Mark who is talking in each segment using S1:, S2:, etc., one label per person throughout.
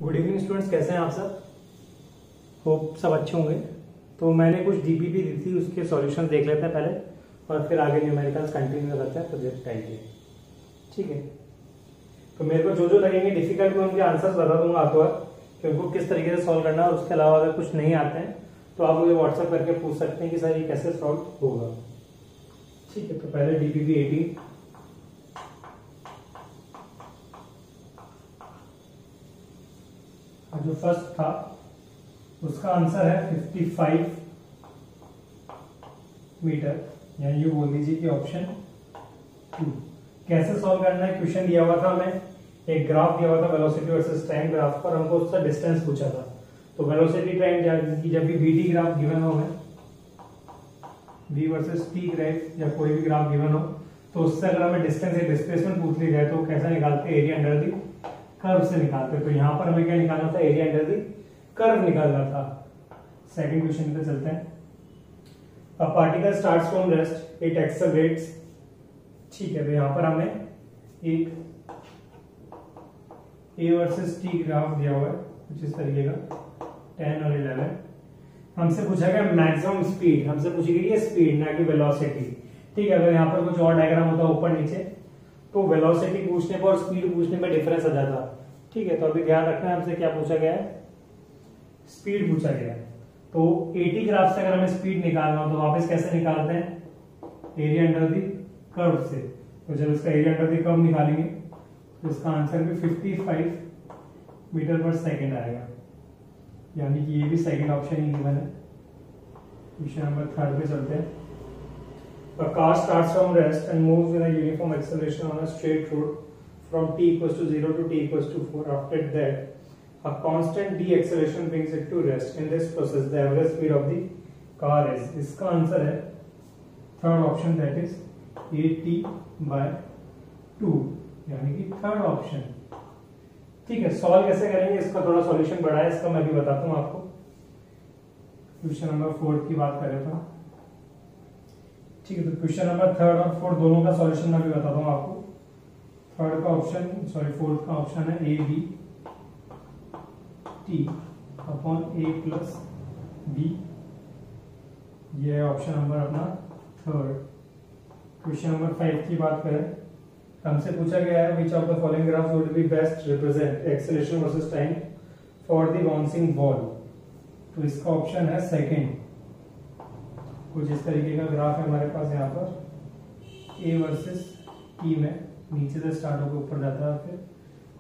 S1: Good evening students, कैसे हैं आप सब। होप सब अच्छे होंगे। तो मैंने कुछ डीपीपी दी थी, उसके सॉल्यूशन देख लेते हैं पहले और फिर आगे न्यूमेरिकल्स कंटिन्यू करते हैं प्रोजेक्ट टाइम के। ठीक है, तो मेरे को जो जो लगेंगे डिफिकल्ट, मैं उनके आंसर्स बता दूंगा हाथों हाथ कि उनको किस तरीके से सॉल्व करना है। और उसके अलावा अगर कुछ नहीं आते हैं तो आप मुझे व्हाट्सएप करके पूछ सकते हैं कि सर ये कैसे सॉल्व होगा। ठीक है, तो पहले डीपीपी 18 जो फर्स्ट था उसका आंसर है 55 मीटर, यानी ये बोल दीजिए कि ऑप्शन 2। कैसे सॉल्व करना है, क्वेश्चन दिया हुआ था हमें, एक ग्राफ दिया हुआ था वेलोसिटी वर्सेस टाइम ग्राफ पर, हमको उसका डिस्टेंस पूछा था। तो वेलोसिटी टाइम जब भी वीटी ग्राफ गिवन हो हमें, वी वर्सेस टी ग्राफ या कोई भी ग्राफ गिवन हो, तो उससे अगर हमें डिस्टेंस या डिस्प्लेसमेंट पूछ ली जाए तो कैसा निकालते हैं, एरिया अंडर दी कर्व से निकालते हैं। तो यहाँ पर हमें क्या निकालना था, एरिया अंडर दी कर्व निकालना था। सेकंड क्वेश्चन पे चलते हैं। A particle starts from rest, it accelerates. ठीक है, तो यहाँ पर हमें एक ए वर्सेस टी ग्राफ दिया हुआ है कुछ इस तरीके का 10 और 11। हमसे पूछा गया मैक्सिमम स्पीड, हमसे पूछी गई है स्पीड ना कि वेलोसिटी। ठीक है, अगर यहाँ पर कुछ और डायग्राम होता ऊपर नीचे तो वेलोसिटी पूछने पर और स्पीड पूछने पर डिफरेंस आ जाता। ठीक है, तो अभी ध्यान रखना है, हमसे क्या पूछा गया है, स्पीड पूछा गया है। तो 80 ग्राफ से अगर हमें स्पीड निकालना हो तो वापस कैसे निकालते हैं, एरिया अंडर दी कर्व से। तो जब इसका एरिया अंडर दी कर्व निकालेंगे तो इसका आंसर भी 55 मीटर पर सेकेंड आएगा, यानी कि ये भी सेकेंड ऑप्शन ही गिवन है। क्वेश्चन नंबर 3 पे चलते हैं। A car starts from rest and moves in a uniform acceleration on a straight road from t equals to 0 to t equals to 4. After that, a constant deceleration brings it to rest. In this process, the average speed of the car is. इसका answer है third option, that is at/2, यानी कि third option. ठीक है, solve कैसे करेंगे, इसका थोड़ा सॉल्यूशन बड़ा है, इसका मैं भी बताता हूँ आपको। क्वेश्चन नंबर 4 की बात करें तो ठीक है, तो क्वेश्चन नंबर 3 और 4 दोनों का सॉल्यूशन मैं भी बताता हूँ आपको। थर्ड का ऑप्शन, सॉरी फोर्थ का ऑप्शन है A B T upon A plus B, ये है ऑप्शन नंबर अपना थर्ड। क्वेश्चन नंबर 5 की बात करें, हमसे पूछा गया है which of the following graphs would be best represent acceleration versus time for the bouncing ball. तो इसका ऑप्शन है सेकंड। कुछ इस तरीके का ग्राफ है हमारे पास, यहाँ पर ए वर्सेस टी में नीचे से स्टार्ट होकर ऊपर जाता है, फिर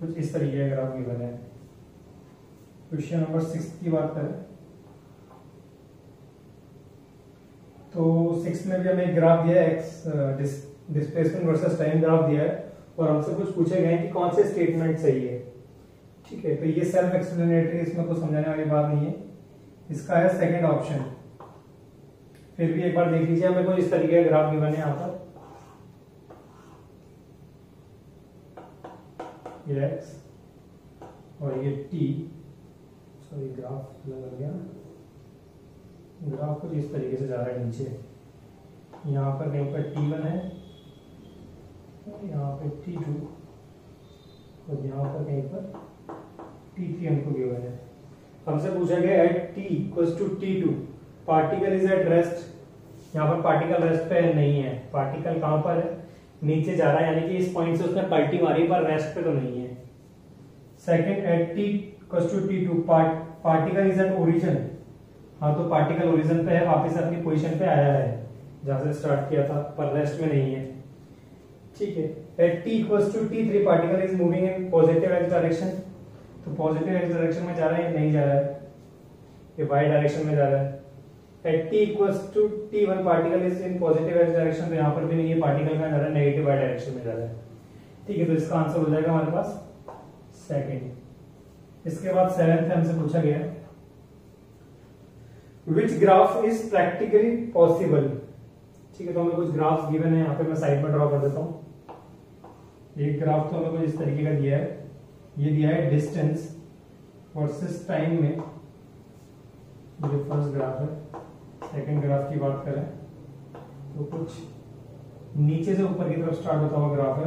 S1: कुछ इस तरीके का ग्राफ गिवन है। क्वेश्चन नंबर 6 की बात करें तो 6 में भी हमें एक ग्राफ दिया है, x displacement versus time graph दिया है और हमसे कुछ पूछे गए हैं कि कौन से स्टेटमेंट सही है। ठीक है, तो ये सेल्फ एक्सप्लेनेटरी, इसमें कुछ समझाने वाली बात नहीं है। इसका है सेकंड ऑप्शन। फिर भी एक बार देख लीजिए, हमें कोई इस तरीके का ग्राफ गिवन है यहाँ पर, ये x और ये t, सॉरी ग्राफ लग गया, ग्राफ कुछ इस तरीके से जा रहा है नीचे। यहाँ पर कहीं पर t1 है, यहाँ पे t2 और यहाँ पर कहीं पर t3 हमको गिवन है। हमसे पूछा गया at t equals to t2 particle is at rest. यहाँ पर पार्टिकल रेस्ट पे नहीं है, पार्टिकल कहाँ पर है, नीचे जा रहा है, यानी कि इस पॉइंट से उसने पलटी मारी पर रेस्ट पे तो नहीं है। Second, at t equals to t2 particle is at origin. हाँ, तो पार्टिकल ओरिजिन पे है, वापस अपनी पोजीशन पे आया है जहां से स्टार्ट किया था, पर रेस्ट में नहीं है। ठीक है, at t equals to t3 particle is moving in positive X direction. तो पॉजिटिव एक्स डायरेक्शन में जा रहा है या नहीं जा रहा है, ये वाई डायरेक्शन में जा रहा है। At t equals to t1 particle is in positive X direction, तो यहाँ पर भी नहीं है, पार्टिकल में जा रहा है नेगेटिव वाई डायरेक्शन में जा रहा है। ठीक है, तो इसका आंसर हो जाएगा हमारे पास सेकंड। इसके बाद 7th हमसे पूछा गया which graph is practically possible. ठीक है, तो हमें कुछ ग्राफ्स गिवन है, यहाँ पे मैं साइड में ड्रॉ कर देता हूँ। एक ग्राफ तो हमें कुछ इस तरीके का दिया है, ये दिया है डिस्टेंस वर्सेस टाइम में, जो फर्स्ट ग्राफ है। सेकंड ग्राफ की बात करें तो कुछ नीचे से ऊपर की तरफ स्टार्ट होता हुआ ग्राफ है,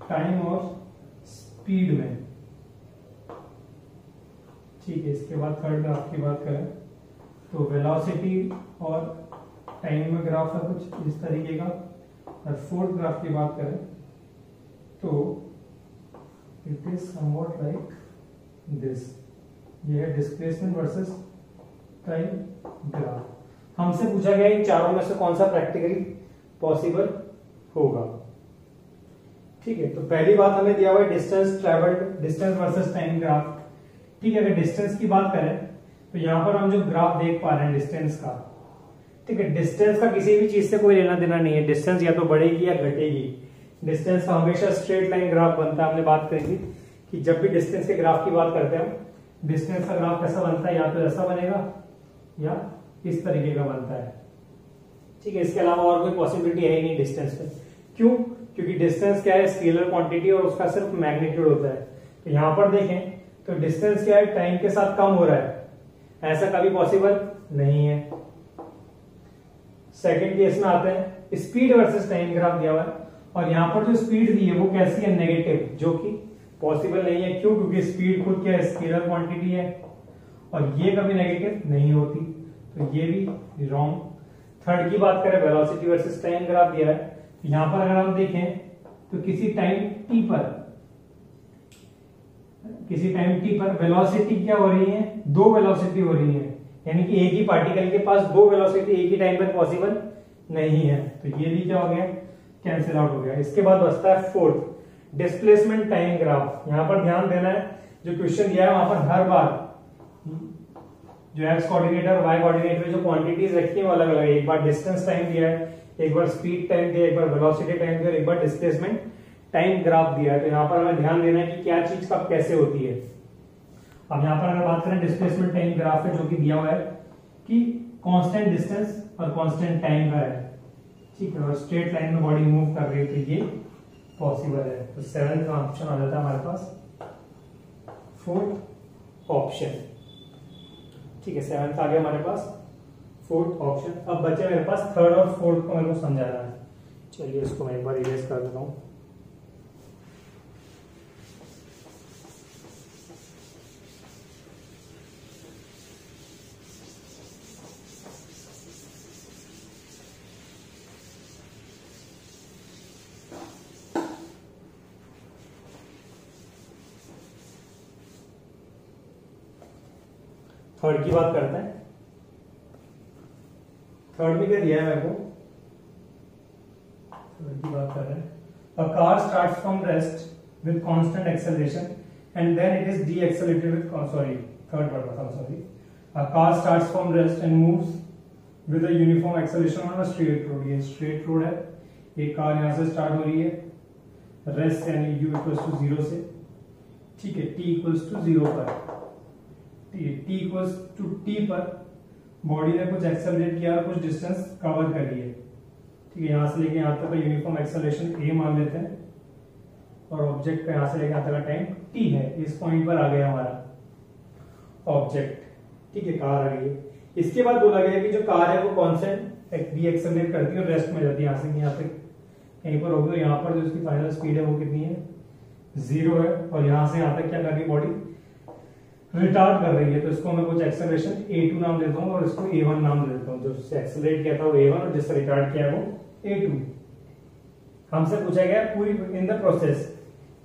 S1: टाइम और स्पीड में। ठीक है, इसके बाद थर्ड ग्राफ की बात करें तो वेलोसिटी और टाइम में ग्राफ है कुछ इस तरीके का। और फोर्थ ग्राफ की बात करें तो it is somewhat like this. ये है डिस्प्लेसमेंट वर्सेस टाइम ग्राफ। हमसे पूछा गया इन चारों में से कौन सा प्रैक्टिकली पॉसिबल होगा। ठीक है, तो पहली बात हमें दिया हुआ है distance travelled, distance versus time graph. ठीक है, अगर डिस्टेंस की बात करें तो यहां पर हम जो ग्राफ देख पा रहे हैं डिस्टेंस का, ठीक है, डिस्टेंस का किसी भी चीज से कोई लेना देना नहीं है। डिस्टेंस या तो बढ़ेगी या घटेगी। डिस्टेंस का हमेशा स्ट्रेट लाइन ग्राफ बनता है। हमने बात करी थी कि जब भी डिस्टेंस के ग्राफ की बात करते हैं हम, डिस्टेंस का ग्राफ कैसा बनता है, या तो ऐसा बनेगा या इस तरीके का बनता है। ठीक है, इसके अलावा और कोई पॉसिबिलिटी है ही नहीं डिस्टेंस पे। क्यों? क्योंकि डिस्टेंस क्या है, स्केलर क्वांटिटी और उसका सिर्फ मैग्नीट्यूड होता है। तो यहां पर देखें तो डिस्टेंस क्या है, टाइम के साथ कम हो रहा है, ऐसा कभी पॉसिबल नहीं है। सेकंड केस में आते हैं, स्पीड वर्सेस टाइम ग्राफ दिया हुआ है और यहां पर जो स्पीड दी है वो कैसी है, नेगेटिव, जो कि पॉसिबल नहीं है। क्यों? क्योंकि स्पीड खुद क्या है, स्केलर क्वांटिटी है और ये कभी नेगेटिव नहीं होती, तो ये भी रॉन्ग। थर्ड की बात करें, वेलोसिटी वर्सेस टाइम ग्राफ दिया है। यहां पर अगर हम देखें तो किसी टाइम टी पर वेलोसिटी क्या हो रही है, दो वेलोसिटी हो रही है, यानी कि एक ही पार्टिकल के पास दो वेलोसिटी एक ही टाइम पर पॉसिबल नहीं है। तो ये भी क्या हो गया, कैंसिल आउट हो गया। इसके बाद बचता है फोर्थ, डिस्प्लेसमेंट टाइम ग्राफ। यहां पर ध्यान देना है, जो क्वेश्चन दिया है वहां पर हर बार जो एक्स कोऑर्डिनेट और वाई कोऑर्डिनेट में जो क्वांटिटीज रखी है वो अलग अलग है। एक बार डिस्टेंस टाइम दिया है, एक बार स्पीड टाइम दिया है, एक बार वेलोसिटी टाइम दिया है, एक बार डिस्प्लेसमेंट टाइम ग्राफ दिया है। तो यहाँ पर हमें ध्यान देना है कि क्या चीज कब कैसे होती है। अब यहाँ पर अगर बात करें डिस्प्लेसमेंट टाइम ग्राफ है, जो कि दिया हुआ है कि कांस्टेंट डिस्टेंस और कांस्टेंट टाइम का है, ठीक है, और स्ट्रेट लाइन में बॉडी मूव कर रही है, तो ये पॉसिबल है। तो सेवेंथ का ऑप्शन आ जाता है हमारे पास फोर्थ ऑप्शन। ठीक है, सेवेंथ आ गया हमारे पास, फोर्थ ऑप्शन। अब बचे मेरे पास थर्ड और फोर्थ को मेरे को समझाना है। चलिए इसको मैं एक बार इरेज कर देता हूं। थर्ड की बात करते हैं। थर्ड में क्या दिया है मेरे को, थर्ड की बात कर रहे हैं। A car starts from rest with constant acceleration and then it is de-accelerated with third part I'm sorry. A car starts from rest and moves with a uniform acceleration on a straight road. ये straight road है, एक car यहां से start हो रही है rest यानी u equals to 0 से, ठीक है, t इक्वल्स टू 0 पर, t इक्वल्स टू t पर बॉडी ने कुछ एक्सेलरेट किया और कुछ डिस्टेंस कवर कर लिए, ठीक है, यहां से लेके यहां तक का यूनिफॉर्म एक्सेलरेशन a मान लेते हैं और ऑब्जेक्ट का यहां से लेके यहां तक का टाइम t है। इस पॉइंट पर आ गया हमारा ऑब्जेक्ट, ठीक है, कार आ गई है। इसके बाद बोला गया कि जो कार है वो कांस्टेंट डी एक्सेलरेट करती है और रेस्ट में जाती है, यहां से यहां तक कहीं पर होगी, यहाँ पर जो उसकी फाइनल स्पीड है वो कितनी है, 0 है, और यहां से यहां तक क्या कर रही है बॉडी, रिटार्ड कर रही है। तो इसको मैं कुछ एक्सेलरेशन a2 नाम देता हूँ और इसको a1 नाम देता हूँ। जो एक्सेलरेट किया था वो a1 और जिससे रिटार्ड किया वो a2। हमसे पूछा गया पूरी इन द प्रोसेस,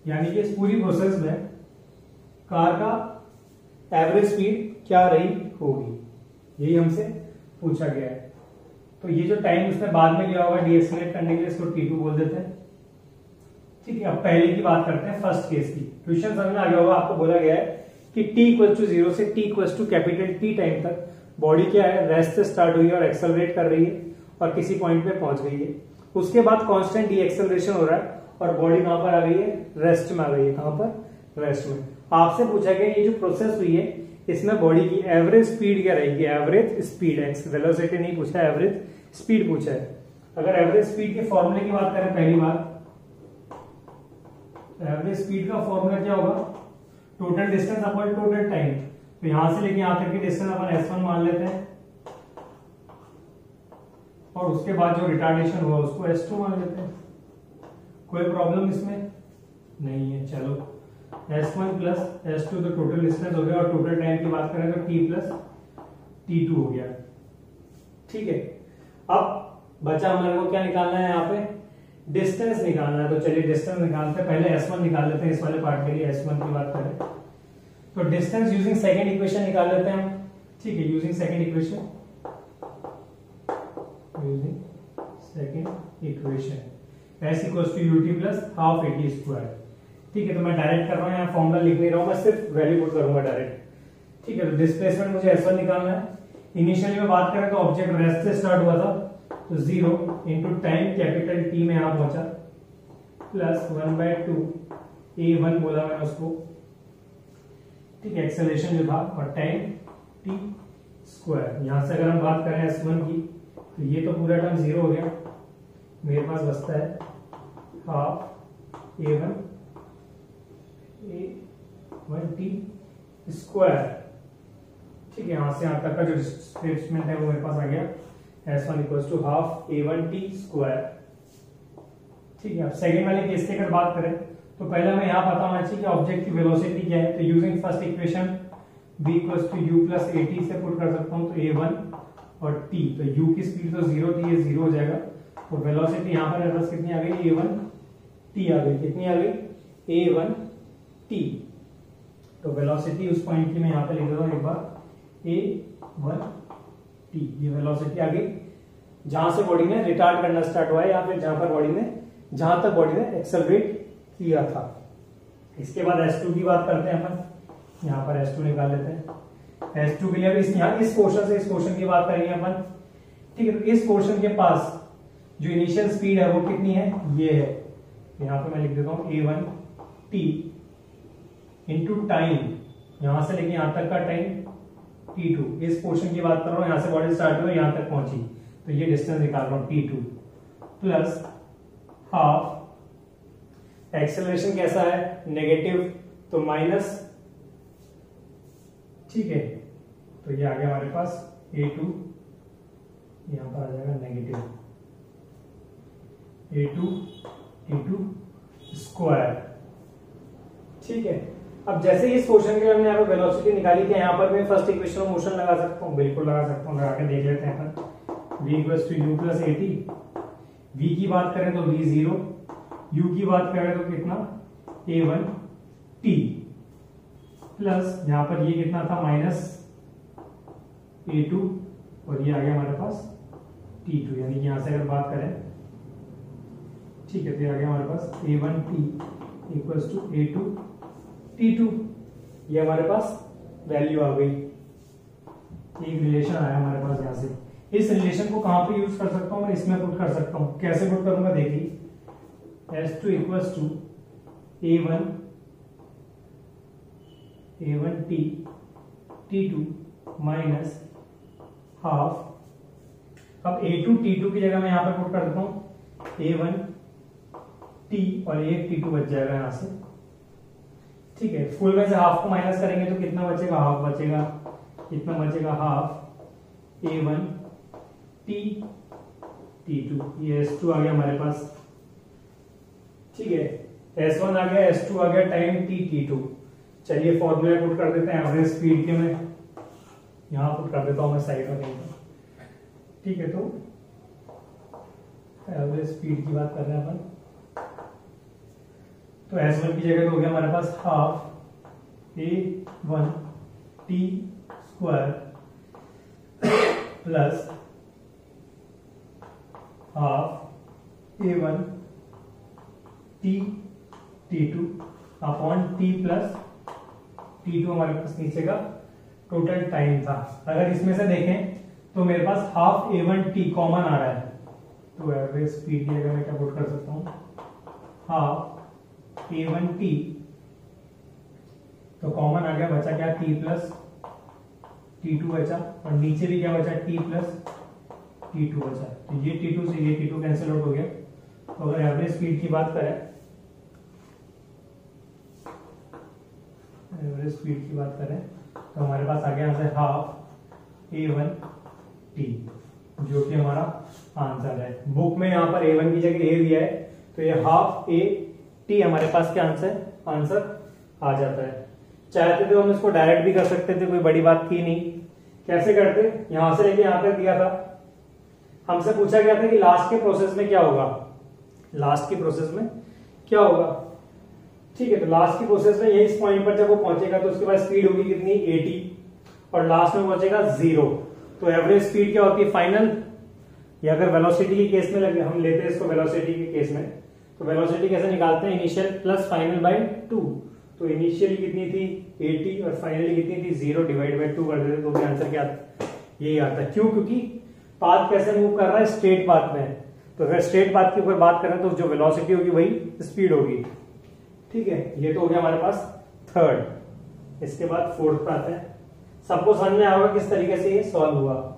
S1: यानी कि इस पूरी प्रोसेस में कार का एवरेज स्पीड क्या रही होगी, यही हमसे पूछा गया है। तो ये जो टाइम उसने बाद में लिया होगा डीएक्सेलरेट करने के लिए, इसको t2 बोल देते हैं, ठीक है। अब पहले की बात करते हैं फर्स्ट केस की। क्वेश्चन समझ में आ गया होगा, आपको बोला गया है कि t इक्वल टू 0 से t equal to capital T time तक बॉडी क्या है, रेस्ट से स्टार्ट हुई है और एक्सेलरेट कर रही है और किसी पॉइंट पे पहुंच गई है। उसके बाद कांस्टेंट डी एक्सेलरेशन हो रहा है और बॉडी कहां पर आ गई है, रेस्ट में आ गई है। कहां पर, रेस्ट में। आपसे पूछा गया ये जो प्रोसेस हुई है इसमें बॉडी की एवरेज स्पीड क्या रहेगी, एवरेज स्पीड, वेलोसिटी नहीं पूछा, एवरेज स्पीड पूछा है। अगर एवरेज स्पीड के फॉर्मूले की बात करें, पहली बात एवरेज स्पीड का फॉर्मूला क्या होगा, total distance upon total time. तो यहां से लेके यहां तक की डिस्टेंस अपन s1 मान लेते हैं और उसके बाद जो रिटार्डेशन हुआ उसको s2 मान लेते हैं। कोई प्रॉब्लम इसमें नहीं है। चलो S1 प्लस S2 तो टोटल डिस्टेंस हो गया, और टोटल टाइम की बात करें तो T प्लस T2 हो गया। ठीक है, अब बचा हमारे को क्या निकालना है, यहाँ पे डिस्टेंस निकालना है। तो चलिए डिस्टेंस निकालते हैं, पहले S1 निकाल लेते हैं इस वाले पार्ट के लिए। S1 की बात करें तो डिस्टेंस यूजिंग सेकेंड इक्वेशन निकाल लेते हैं हम। ठीक है, using second equation, S equals to UT plus half AT square. ठीक है, तो मैं डायरेक्ट कर रहा हूँ, यहाँ फॉर्मूला लिख नहीं रहा हूँ, मैं सिर्फ वैल्यू पुट करूंगा डायरेक्ट। ठीक है, तो डिस्प्लेसमेंट मुझे S1 निकालना है। इनिशियली में बात करें तो ऑब्जेक्ट रेस्ट से स्टार्ट हुआ था, तो 0 इंटू टाइम कैपिटल T में यहां पहुंचा, प्लस 1/2 A1 बोला मैंने उसको। ठीक है, एक्सेलरेशन जो था, और टाइम T स्क्वायर। यहां से अगर हम बात करें S1 की, तो ये तो पूरा टर्म 0 हो गया, मेरे पास बचता है हाफ A1 T स्क्वायर। ठीक है, यहां से यहां तक का जो डिस्प्लेसमेंट है वो मेरे पास आ गया, S1 equals to half A1 T square. ठीक है, अब सेकेंड वाले केस की अगर बात करें तो पहले हमें यहाँ पता होना चाहिए कि ऑब्जेक्ट की वेलोसिटी क्या है। तो using first equation v equals to u plus AT से पुट कर सकता हूँ, तो A1 और T, तो u की स्पीड तो 0 थी, ये 0 हो जाएगा। तो वेलोसिटी यहाँ पर मेरे पास कितनी आ गई, A1 T आ गई। कितनी आ गई, A1 T। तो वेलोसिटी उस पॉइंट की मैं यहाँ पे लिख देता हूँ एक बार, A1 T, ये वेलोसिटी आ गई जहां से बॉडी ने रिटार्ड करना स्टार्ट हुआ है, या फिर जहां तक बॉडी ने एक्सेलरेट किया था। इसके बाद S2 की बात करते हैं अपन, यहाँ पर S2 निकाल लेते हैं। S2 के लिए अभी इस पोर्शन से इस पोर्शन की बात करेंगे अपन। ठीक है, तो इस पोर्शन के पास जो इनिशियल स्पीड है वो कितनी है, ये है। यहाँ पे मैं लिख देता हूँ A1 T इंटू टाइम, यहां से लेके यहां तक का टाइम T2। इस पोर्शन की बात कर रहा हूं, यहां से बॉडी स्टार्ट हुई यहां तक पहुंची, तो ये डिस्टेंस निकाल रहा हूं T2 प्लस हाफ। एक्सेलरेशन कैसा है, नेगेटिव, तो माइनस। ठीक है, तो ये आ गया हमारे पास A2, यहां पर आ जाएगा नेगेटिव A2 T2 स्क्वायर। ठीक है, अब जैसे ही इस क्वेश्चन के लिए हमने यहाँ पे वेलोसिटी निकाली थी, यहाँ पर मैं फर्स्ट इक्वेशन में मोशन लगा सकता हूँ, बिल्कुल लगा सकता हूँ, लगा के देख लेते हैं अपन। v equals to u plus AT, v की बात करें तो v0, u की बात करें तो कितना, A1 T प्लस यहाँ पर ये कितना था, माइनस A2, और ये आ गया हमारे पास T2, यानी कि यहाँ से अगर बात करें, ठीक है, तो ये आ गया हमारे पास A1 T equals to A2 T2। ये हमारे पास वैल्यू आ गई, एक रिलेशन आया हमारे पास यहाँ से। इस रिलेशन को कहां पे यूज कर सकता हूं मैं, इसमें पुट कर सकता हूं। कैसे पुट करूंगा देखिए, S2 equals to A1 T T2 minus half. अब A2 T2 की जगह मैं यहां पर पुट कर देता हूं A1 T, और एक T2 बच जाएगा यहां से। ठीक है, फुल में से हाफ को माइनस करेंगे तो कितना बचेगा, हाफ बचेगा। कितना बचेगा, हाफ A1 T T2, ये S2 आ गया हमारे पास। ठीक है, S1 आ गया, S2 आ गया, टाइम T T2। चलिए फॉर्मूला पुट कर देते हैं एवरेज स्पीड के, मैं यहां पुट कर देता हूं मैं साइड में। ठीक है, तो एवरेज स्पीड की बात कर रहे हैं अपन, तो S1 की जगह तो हो गया हमारे पास half A1 T square plus half A1 T T2 upon T plus T2 हमारे पास नीचे का टोटल टाइम था। अगर इसमें से देखें तो मेरे पास हाफ A1 T कॉमन आ रहा है, तो एवरेज स्पीड की जगह मैं क्या पुट कर सकता हूँ, हाफ A1 T, तो कॉमन आ गया, बचा क्या, T प्लस T2 बचा, और नीचे भी क्या बचा, T प्लस T2 बचा। तो ये T2 से ये T2 कैंसिल आउट हो गया। तो अगर एवरेज स्पीड की बात करें, एवरेज स्पीड की बात करें तो हमारे पास आ गया यहाँ से हाफ A1 T, जो कि हमारा आंसर है। बुक में यहाँ पर A1 की जगह A दिया है, तो ये हाफ A T हमारे पास क्या आंसर आ जाता है। चाहते तो हम इसको डायरेक्ट भी कर सकते थे, कोई बड़ी बात थी नहीं। कैसे करते, यहां से लेके यहां तक दिया था, हमसे पूछा गया था कि लास्ट के प्रोसेस में क्या होगा, लास्ट की प्रोसेस में क्या होगा। ठीक है, तो लास्ट की प्रोसेस में यही इस पॉइंट पर जब वो पहुंचेगा तो उसके बाद स्पीड होगी कितनी 80 और लास्ट में पहुंचेगा 0। तो एवरेज स्पीड क्या होती है फाइनल, या अगर वेलोसिटी के केस में लगे, हम लेते हैं इसको वेलोसिटी के केस में, तो वेलोसिटी कैसे निकालते हैं, इनिशियल प्लस फाइनल बाय 2। तो इनिशियली कितनी थी 80 और फाइनली कितनी थी 0 डिवाइड बाय 2 कर देते तो भी आंसर क्या यही आता है। क्यों, क्योंकि पाथ कैसे मूव कर रहा है, स्ट्रेट पाथ में। तो अगर स्ट्रेट पाथ के ऊपर बात करें तो जो वेलोसिटी होगी वही स्पीड होगी। ठीक है, ये तो हो गया हमारे पास थर्ड। इसके बाद फोर्थ पे आते हैं। सबको समझ में आएगा किस तरीके से ये सॉल्व हुआ।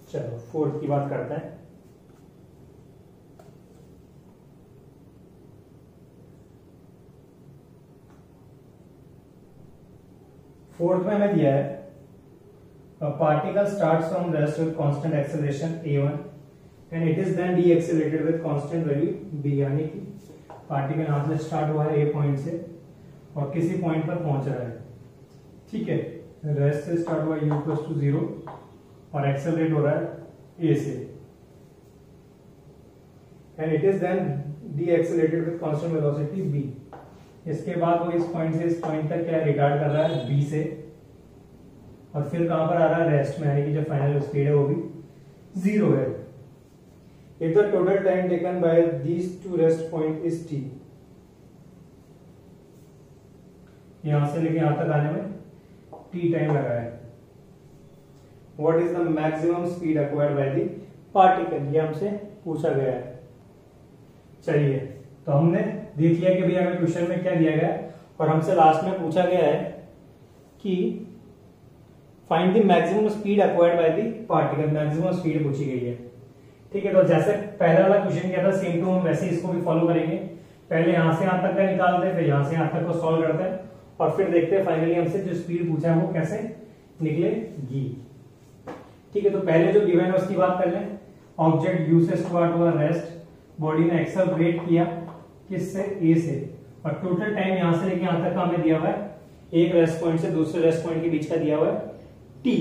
S1: चलो फोर्थ की बात करते हैं। फोर्थ में हमें दिया है particle starts from rest with constant acceleration a1 and it is then decelerated with constant value b, यानी कि पार्टिकल यहां से स्टार्ट हुआ है a पॉइंट से और किसी पॉइंट पर पहुंच रहा है। ठीक है, रेस्ट से स्टार्ट हुआ u इक्वल्स टू 0 और एक्सेलरेट हो रहा है a से and it is then decelerated with constant velocity b। इसके बाद वो इस पॉइंट से इस पॉइंट तक क्या रिटार्ड कर रहा है b से और फिर कहां पर आ रहा है रेस्ट में, यानी कि जो फाइनल स्पीड है वो भी 0 है। If the total time taken bye these two rest point is t, यहां से लेके यहां तक आने में t टाइम लगा है। What is the maximum speed acquired by the particle, ये हमसे पूछा गया है। चलिए, तो हमने देख लिया कि भैया हमें क्वेश्चन में क्या दिया गया है और हमसे लास्ट में पूछा गया है कि find the maximum speed acquired by the particle, maximum speed पूछी गई है। ठीक है, तो जैसे पहला वाला क्वेश्चन किया था सेम टू हम वैसे इसको भी फॉलो करेंगे। पहले यहां से यहां तक का निकालते हैं, फिर यहां से यहां तक को सॉल्व करते हैं और फिर देखते हैं फाइनली हमसे जो स्पीड पूछा है वो कैसे निकलेगी। ठीक है, तो पहले जो गिवन है उसकी बात कर लें। ऑब्जेक्ट यू से स्टार्ट हुआ रेस्ट, बॉडी ने एक्सेलरेट किया किससे ए से और टोटल टाइम यहां से लेके यहां तक का हमें दिया हुआ है, एक रेस्ट पॉइंट से दूसरे रेस्ट पॉइंट के बीच का दिया हुआ है टी।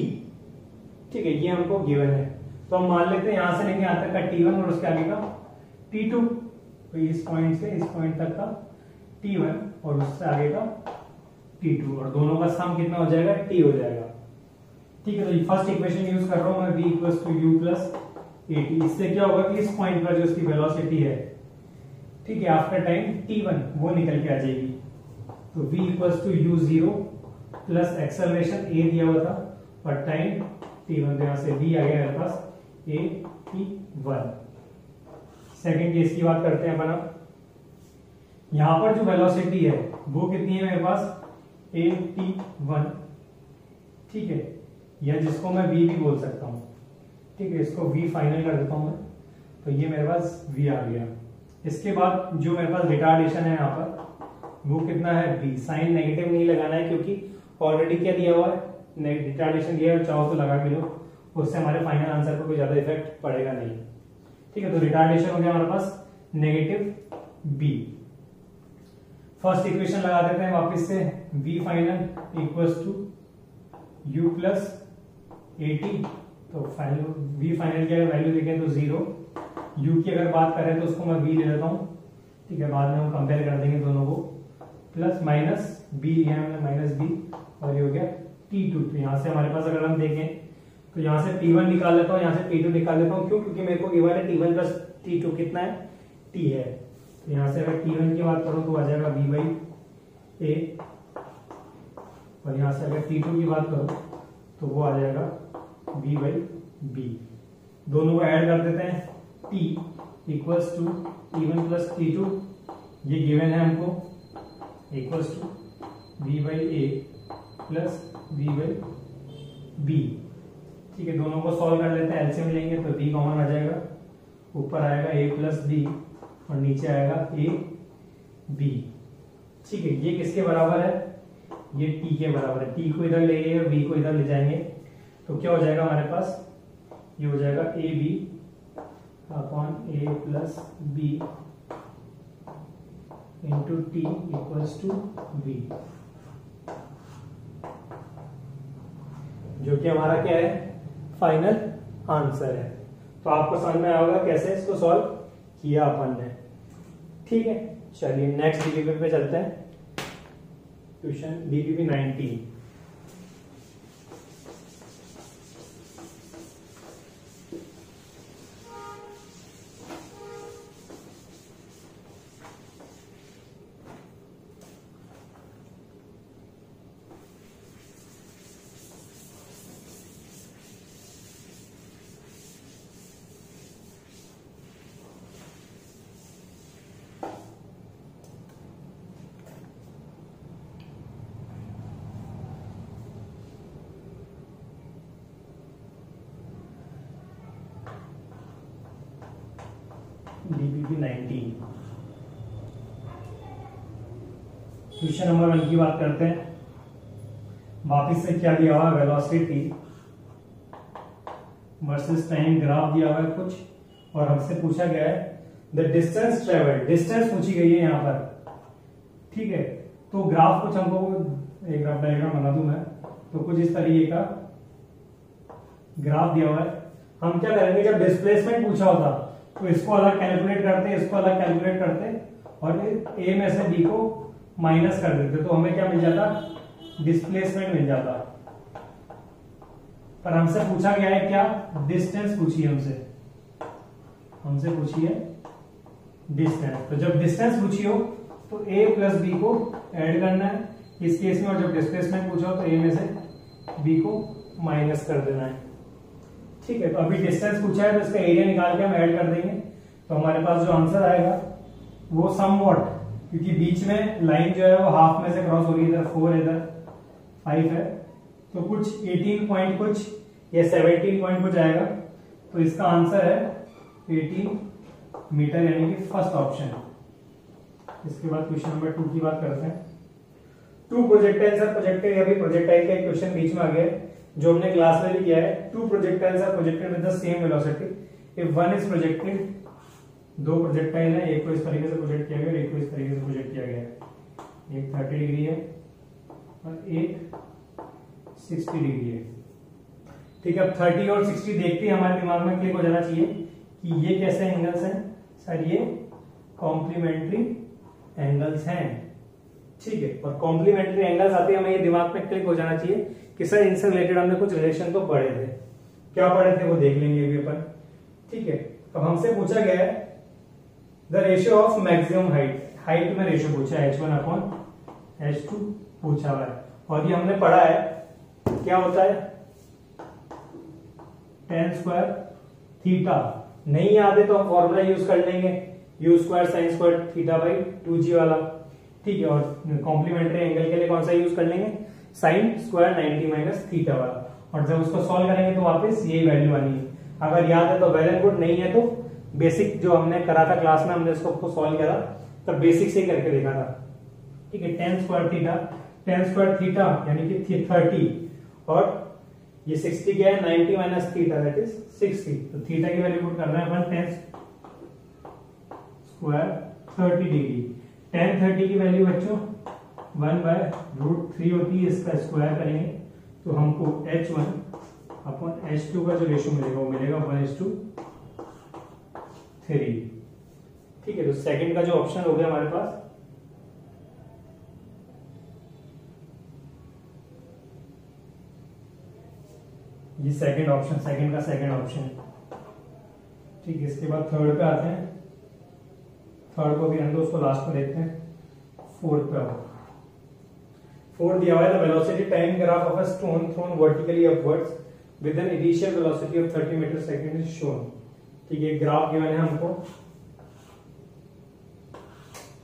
S1: ठीक है, ये हमको गिवन है। तो हम मान लेते हैं यहां से लेके यहां तक का t1 और उसके आगे का t2। तो इस पॉइंट से इस पॉइंट तक का t1 और उससे आगे का t2 और दोनों का सम कितना हो जाएगा, t हो जाएगा। ठीक है, तो फर्स्ट इक्वेशन यूज कर रहा हूं मैं, v equals to u plus at। इससे क्या होगा कि इस पॉइंट पर जो उसकी वेलोसिटी है, ठीक है, आफ्टर टाइम t1 वो निकल के आ जाएगी। तो v equals to u0 plus acceleration a दिया हुआ था और टाइम t1, तो यहां से v आ गया मेरे पास at1। सेकेंड केस की बात करते हैं अपन। यहां पर जो वेलोसिटी है वो कितनी है मेरे पास, at1। ठीक है, या जिसको मैं v भी बोल सकता हूं। ठीक है, इसको v फाइनल कर देता हूं मैं, तो ये मेरे पास v आ गया। इसके बाद जो मेरे पास रिटार्डेशन है यहाँ पर वो कितना है b। साइन नेगेटिव नहीं लगाना है क्योंकि ऑलरेडी क्या दिया हुआ है, रिटार्डेशन दिया है, चाहो तो लगा के लो, उससे हमारे फाइनल आंसर पर कोई ज्यादा इफेक्ट पड़ेगा नहीं। ठीक है, तो रिटार्डेशन हो गया हमारे पास नेगेटिव b। फर्स्ट इक्वेशन लगा देते हैं वापस से, v final equals to u plus at। तो फाइनल v फाइनल की अगर वैल्यू देखें तो 0, u की अगर बात करें तो उसको मैं v ले लेता हूं। ठीक है, बाद में हम कंपेयर कर देंगे दोनों को। प्लस माइनस b लिया हमने, माइनस b, और ये हो गया t2। तो यहां से हमारे पास अगर हम देखें तो यहां से t1 निकाल लेता हूं, यहां से t2 निकाल लेता हूं। क्यों, क्योंकि मेरे को गिवन है t1 प्लस t2 कितना है, t है। तो यहां से अगर t1 की बात करूं तो आ जाएगा b बाई a, और यहां से अगर t2 की बात करूं तो वो आ जाएगा b बाई b। दोनों को ऐड कर देते हैं, t equals to t1 plus t2, ये गिवन है हमको, equals to v by a plus v by b। ठीक है, दोनों को सॉल्व कर लेते हैं, एलसीएम लेंगे तो b कॉमन आ जाएगा, ऊपर आएगा a प्लस बी और नीचे आएगा a b। ठीक है, ये किसके बराबर है, ये t के बराबर है। t को इधर ले गए और b को इधर ले जाएंगे तो क्या हो जाएगा हमारे पास, ये हो जाएगा a b upon A plus b into t equals to b, जो कि हमारा क्या है, फाइनल आंसर है। तो आपको समझ में आएगा कैसे इसको सॉल्व किया अपन ने। ठीक है, चलिए नेक्स्ट डीबीपी पे चलते हैं। Question DBP 19। DBP 19 question number 1 की बात करते हैं। वापिस से क्या दिया हुआ, वेलोसिटी वर्सेस टाइम ग्राफ दिया हुआ है कुछ, और हमसे पूछा गया है द डिस्टेंस ट्रेवल्ड, डिस्टेंस पूछी गई है यहाँ पर। ठीक है, तो ग्राफ कुछ हमको एक ग्राफ डायग्राम बना दूं मैं, तो कुछ इस तरीके का ग्राफ दिया हुआ है। हम क्या करेंगे, जब डिस्प्लेसमेंट पूछा होता तो इसको अलग कैलकुलेट करते, इसको अलग कैलकुलेट करते और ए में से बी को माइनस कर देते, तो हमें क्या मिल जाता, डिस्प्लेसमेंट मिल जाता। पर हमसे पूछा गया है क्या, डिस्टेंस पूछी है हमसे पूछी है डिस्टेंस। तो जब डिस्टेंस पूछी हो तो ए प्लस बी को ऐड करना है इस केस में, और जब डिस्प्लेसमेंट पूछा हो तो ए में से बी को माइनस कर देना है। ठीक है, तो अभी डिस्टेंस पूछा है तो इसका एरिया निकाल के हम ऐड कर देंगे, तो हमारे पास जो आंसर आएगा वो समवॉट, क्योंकि बीच में लाइन जो है वो हाफ में से क्रॉस हो रही है, इधर 4 इधर 5 है, तो कुछ 18 पॉइंट कुछ या 17 पॉइंट कुछ आएगा। तो इसका आंसर है 18 मीटर, यानी कि फर्स्ट ऑप्शन। इसके बाद क्वेश्चन नंबर 2 की बात करते हैं। 2 प्रोजेक्टाइल्स आर प्रोजेक्टेड, अभी प्रोजेक्टाइल का एक क्वेश्चन बीच में आ गया है जो हमने क्लास में भी किया है। 2 projectiles are projected with the same velocity if one is projected, 2 projectile है, एक को इस तरीके से प्रोजेक्ट किया गया और एक को इस तरीके से प्रोजेक्ट किया गया है। एक 30 डिग्री है और एक 60 डिग्री है। ठीक है, अब 30 और 60 देखते ही हमारे दिमाग में क्लिक हो जाना चाहिए कि ये कैसे एंगल्स हैं, सर ये कॉम्प्लीमेंट्री एंगल्स हैं। ठीक है, और कॉम्प्लीमेंट्री एंगल्स आते ही हमें ये दिमाग में क्लिक हो जाना चाहिए कि सर इनसे रिलेटेड हमने कुछ रिलेशन तो पढ़े थे, क्या पढ़े थे वो देख लेंगे अभी अपन। ठीक है, अब हमसे पूछा गया है the ratio of maximum height में रेशियो पूछा है, h1 अपॉन h2 पूछा हुआ है, और ये हमने पढ़ा है क्या होता है, tan स्क्वायर थीटा। नहीं याद है तो हम फॉर्मूला यूज कर लेंगे, u square sine square theta by 2g वाला। ठीक है, और कॉम्प्लीमेंट्री एंगल के लिए कौन सा यूज कर लेंगे, साइन स्क्वायर 90 माइनस थीटा वाला, और जब उसको सॉल्व करेंगे तो वापस यही वैल्यू आनी है। अगर याद है तो वेल एंड गुड, नहीं है तो बेसिक जो हमने करा था क्लास में, हमने इसको सॉल्व किया था तब बेसिक से ही करके देखा था। ठीक है, tan स्क्वायर थीटा यानी कि 30 और ये 60 क्या है, 90 माइनस थीटा दैट इज 60। तो थीटा की वैल्यू पुट करना है अपन, tan स्क्वायर 30 डिग्री। tan 30 की वैल्यू बच्चों 1/√3 होती है, इसका स्क्वायर करेंगे तो हमको h1 अपॉन h2 का जो रेशियो मिलेगा वो मिलेगा 1:3। ठीक है, तो सेकंड का जो ऑप्शन हो गया हमारे पास, ये सेकंड ऑप्शन, सेकंड का सेकंड ऑप्शन। ठीक है, इसके बाद थर्ड पे आते हैं। थर्ड को भी हम उसको लास्ट में देखते हैं। फोर्थ पे आओ। फोर्थ दिया हुआ है the velocity time graph of a stone thrown vertically upwards with an initial velocity of 30 metre second is shown. ठीक है, ग्राफ गिवन है हमको,